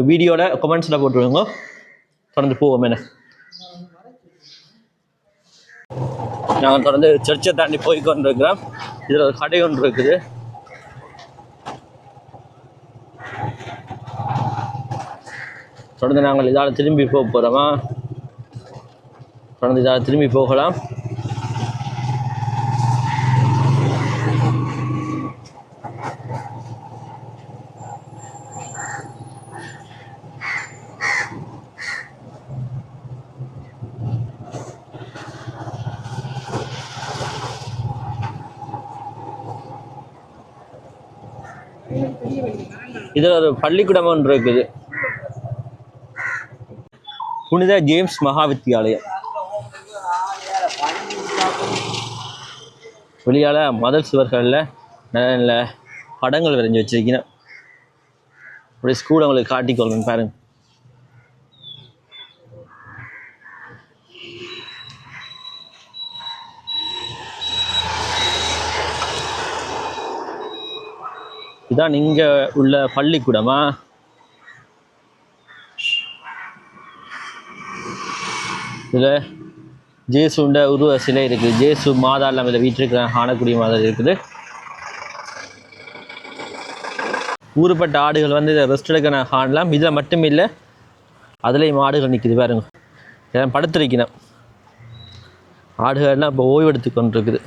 வீடியோவில் கமெண்ட்ஸில் போட்டுருவோங்க. தொடர்ந்து போவோம். என்ன நாங்கள் தொடர்ந்து சர்ச்சை தாண்டி போய்கொண்டு இருக்கிறோம். இதில் ஒரு கடை ஒன்று இருக்குது. தொடர்ந்து நாங்கள் இதால் திரும்பி போக போகிறோமா? தொடர்ந்து இதால் திரும்பி போகலாம். இதில் ஒரு பள்ளிக்கூடம் ஒன்று இருக்குது. புனித ஜேம்ஸ் மகா வித்தியாலயம். வெளியால் மதல் சுவர்களில் நல்ல நல்ல படங்கள் வரைஞ்சி வச்சிருக்கேன். அப்படியே ஸ்கூல் அவங்களுக்கு காட்டிக்கொள்ளுங்க. பாருங்க. இதான் இங்கே உள்ள பள்ளிக்கூடமா? இதில் ஜேசுண்ட உருவ சிலை இருக்குது. ஜேசு மாதா எல்லாம் இதில் வீட்டிருக்கிற காணக்கூடிய மாதிரி இருக்குது. ஊறுப்பட்ட ஆடுகள் வந்து இதை ரெஸ்ட் எடுக்க நான் காணலாம். இதில் மட்டும் இல்லை, அதுலேயும் ஆடுகள் நிற்குது. பாருங்க, இதெல்லாம் படுத்திருக்கணும். ஆடுகள்லாம் இப்போ ஓய்வெடுத்து கொண்டு இருக்குது.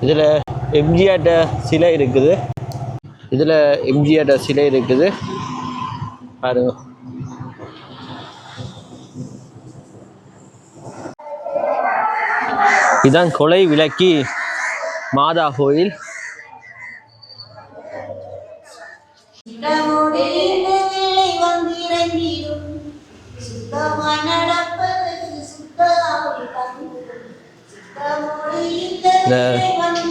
இதில் எம்ஜிஆர் சிலை இருக்குது. இதில் எம்ஜிஆர் சிலை இருக்குது. பாருங்க. இதுதான் கொலை விளக்கி மாதா கோயில்.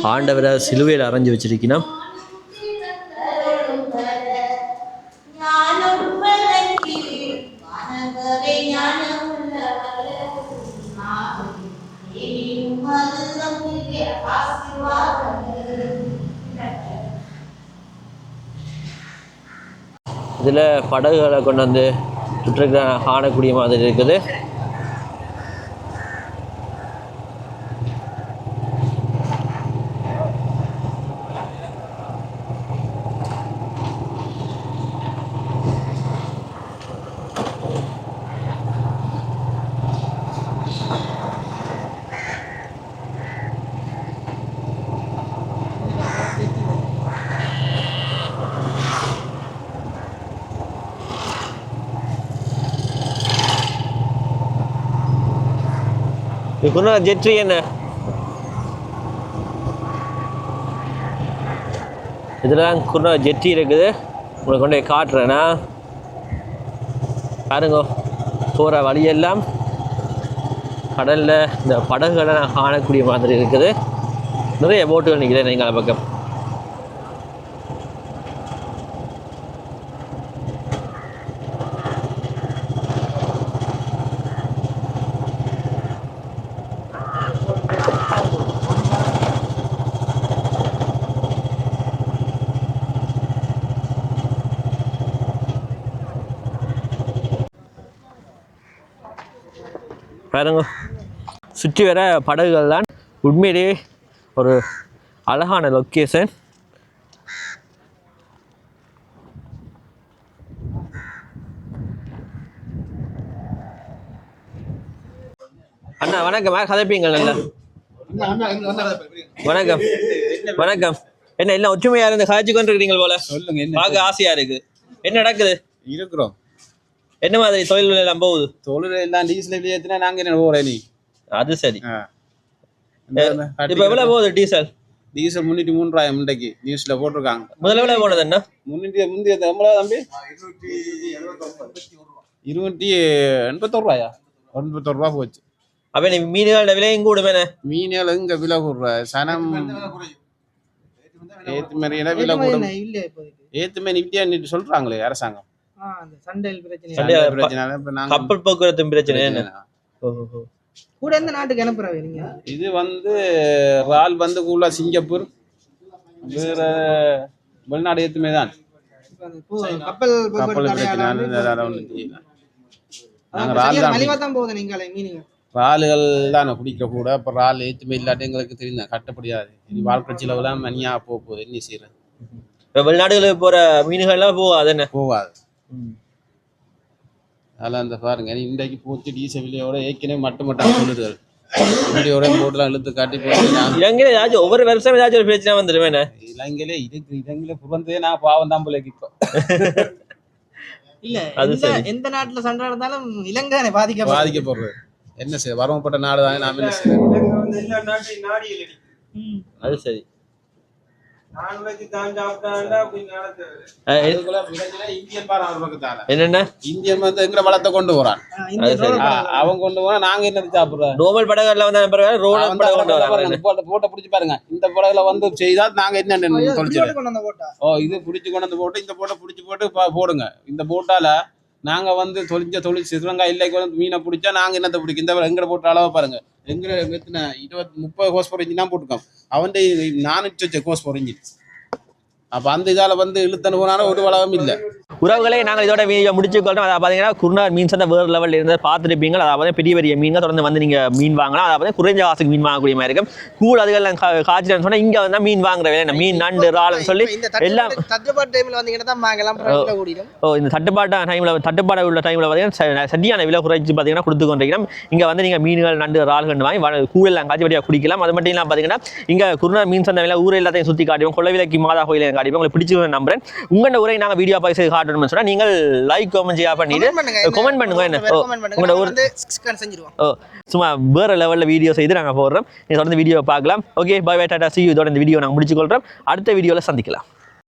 ஆண்டவரை சிலுவையில் அரைஞ்சு வச்சிருக்கணும். இதில் படகுகளை கொண்டு வந்து சுற்றுலா காணக்கூடிய மாதிரி இருக்குது. இதுக்குன்னா ஜெட்ரி என்ன இதெல்லாம் குன்னா ஜெட்டி இருக்குது. உங்களுக்கு கொண்டு போய் காட்டுறேன்னா பாருங்க, போகிற வழியெல்லாம் கடலில் இந்த படகுகளை நான் காணக்கூடிய மாதிரி இருக்குது. நிறைய போட்டுகள் நிற்கிறேன் நீங்கள் பக்கம். பாருங்க, சுற்றி வர படகுகள் தான். உண்மையிலேயே ஒரு அழகான லொக்கேஷன். அண்ணா வணக்கம், கதைப்பீங்கள் நல்லா. வணக்கம் வணக்கம். என்ன எல்லாம் ஒற்றுமையா இருந்து காய்ச்சி கொண்டு இருக்கிறீங்க போல. சொல்லுங்க, பார்க்க ஆசையா இருக்கு. என்ன நடக்குது? இருக்கிறோம். என்ன மாதிரி தொழில் எல்லாம் போகுது? தொழில் எல்லாம் டீசல் ஏற்றினா நாங்க என்ன போறேன் நீ? அது சரி. இப்ப எவ்வளவு போகுது டீசல்? டீசல் 303 இன்றைக்கு நியூஸ்ல போட்டிருக்காங்க. முதல்ல எவ்வளவு போனது என்ன? முந்தைய எவ்வளவு தம்பி? 281 ரூபா போச்சு. அப்ப நீ மீன்களோட விலையும் கூடுமே. மீன்கள் எங்க விலை கூடுற சனம் ஏத்துமேல விலை கூடும். ஏத்துமே இப்படியா சொல்றாங்களே அரசாங்கம். கப்பல் போக்குவரத்து பிரச்சனை என்ன? கூட எந்த நாட்டுக்கு அனுப்புறீங்க? இது வந்து ரால் வந்து கூட சிங்கப்பூர், வேற வெளிநாடு ஏத்துமே தான். கப்பல் ராலுகள் தான் பிடிக்க கூட. அப்ப ரால் ஏத்துமே இல்லாட்டி எங்களுக்கு தெரியும் கட்டப்படியாது. வாழ்க்கை செலவுலாம் மணியா போகுது. என்ன செய்யறது? வெளிநாடுகளுக்கு போற மீன்கள்லாம் போகாது. என்ன போகாது. அதெல்லாம் அந்த பாருங்க, இன்றைக்கு போச்சு டீசல் விலையோட ஏற்கனவே மட்டும் சொல்லுது. வீடியோட போட்டுலாம் இழுத்து காட்டி போட்டு இலங்கையில ஏதாச்சும் ஒவ்வொரு வருஷம் ஏதாச்சும் ஒரு பிரச்சனை வந்துருவேன். இலங்கையில இலங்கையில புறந்தே நான் பாவம் தான் போல இப்போ. இல்ல எந்த நாட்டுல சண்டை நடந்தாலும் இலங்கை பாதிக்கப்படுறது. என்ன செய்ய, வரவப்பட்ட நாடு தானே. நாம என்ன செய்ய? அது சரி. என்னென்ன இந்தியன் வந்து எங்க வளத்தை கொண்டு போறான். அவன் கொண்டு போனா நாங்க என்ன சாப்பிடுறோம்? நோமல் படகுல வந்து போட்ட பிடிச்சி பாருங்க. இந்த படகுல வந்து செய்தா நாங்க என்ன தொலைச்சிடும். இது பிடிச்சு கொண்டு வந்து போட்டு இந்த போட்டை பிடிச்சி போட்டு போடுங்க. இந்த போட்டால நாங்க வந்து தொழில் சிறுவங்காய் இல்லைக்கு வந்து மீனை பிடிச்சா நாங்க என்னத்தை பிடிக்கும். இந்த எங்கட போட்ட அளவை பாருங்க. எங்க 20-30 ஹோஸ் பவர் இன்ஜின் தான் போட்டுக்கோம். அவன் 400 ஹோஸ் பவர் இன்ஜின். அப்ப அந்த இதால வந்து இழுத்தனு போனாலும் ஒரு வளவும் இல்லை. உறவுகளே, நாங்கள் இதோட வீடியோ முடிச்சுக்கொள்றோம். அதை பார்த்தீங்கன்னா குருநார் மீன்ஸ் அந்த வேறு லெவலில் இருந்து பார்த்துருப்பீங்க. அதாவது பெரிய பெரிய மீன்கள் தொடர்ந்து வந்து நீங்கள் மீன் வாங்கலாம். அதாவது குறைஞ்ச காசுக்கு மீன் வாங்கக்கூடிய மாதிரி இருக்கும். கூழ் அதுகள் காய்ச்சிட்டு சொன்னால் இங்கே வந்து மீன் வாங்குற வேலை மீன் நண்டு இறால்னு சொல்லி எல்லாம் தட்டுப்பாட்டு டைமில் வந்தீங்கன்னா தான் வாங்கலாம். இந்த தட்டுப்பாடு உள்ள டைமில் பார்த்தீங்கன்னா சரியான விலை குறைச்சி பார்த்தீங்கன்னா கொடுத்து கொண்டிருக்கிறோம். இங்கே வந்து நீங்கள் மீன்கள் நண்டு இறால்கள் வாங்கி கூழெல்லாம் காய்ச்சி வழியாக குடிக்கலாம். அது மட்டும் இல்லாமல் பார்த்தீங்கன்னா இங்கே குருநார் மீன்ஸ் அந்த விலை ஊர் எல்லாத்தையும் சுற்றி காட்டுவோம். கொள்ளவிலைக்கு மாதா கோயிலை காட்டுவோம். உங்களுக்கு பிடிச்சி நம்புறேன். உங்களோட உரை நாங்கள் வீடியோ பார்த்து காட்டுவோம் சொன்னா நீங்கள் லைக் கமெண்ட் பண்ணிட்டு கமெண்ட் பண்ணுங்க. என்ன உங்களோட ஊர் சும்மா வேற லெவல்ல வீடியோ செய்து நாங்கள் போடுறோம். நீங்க தொடர்ந்து வீடியோ பார்க்கலாம். Okay, bye bye, tata, see you. இதோட இந்த வீடியோ நாங்கள் முடிச்சுக்கொள்றோம். அடுத்த வீடியோல சந்திக்கலாம்.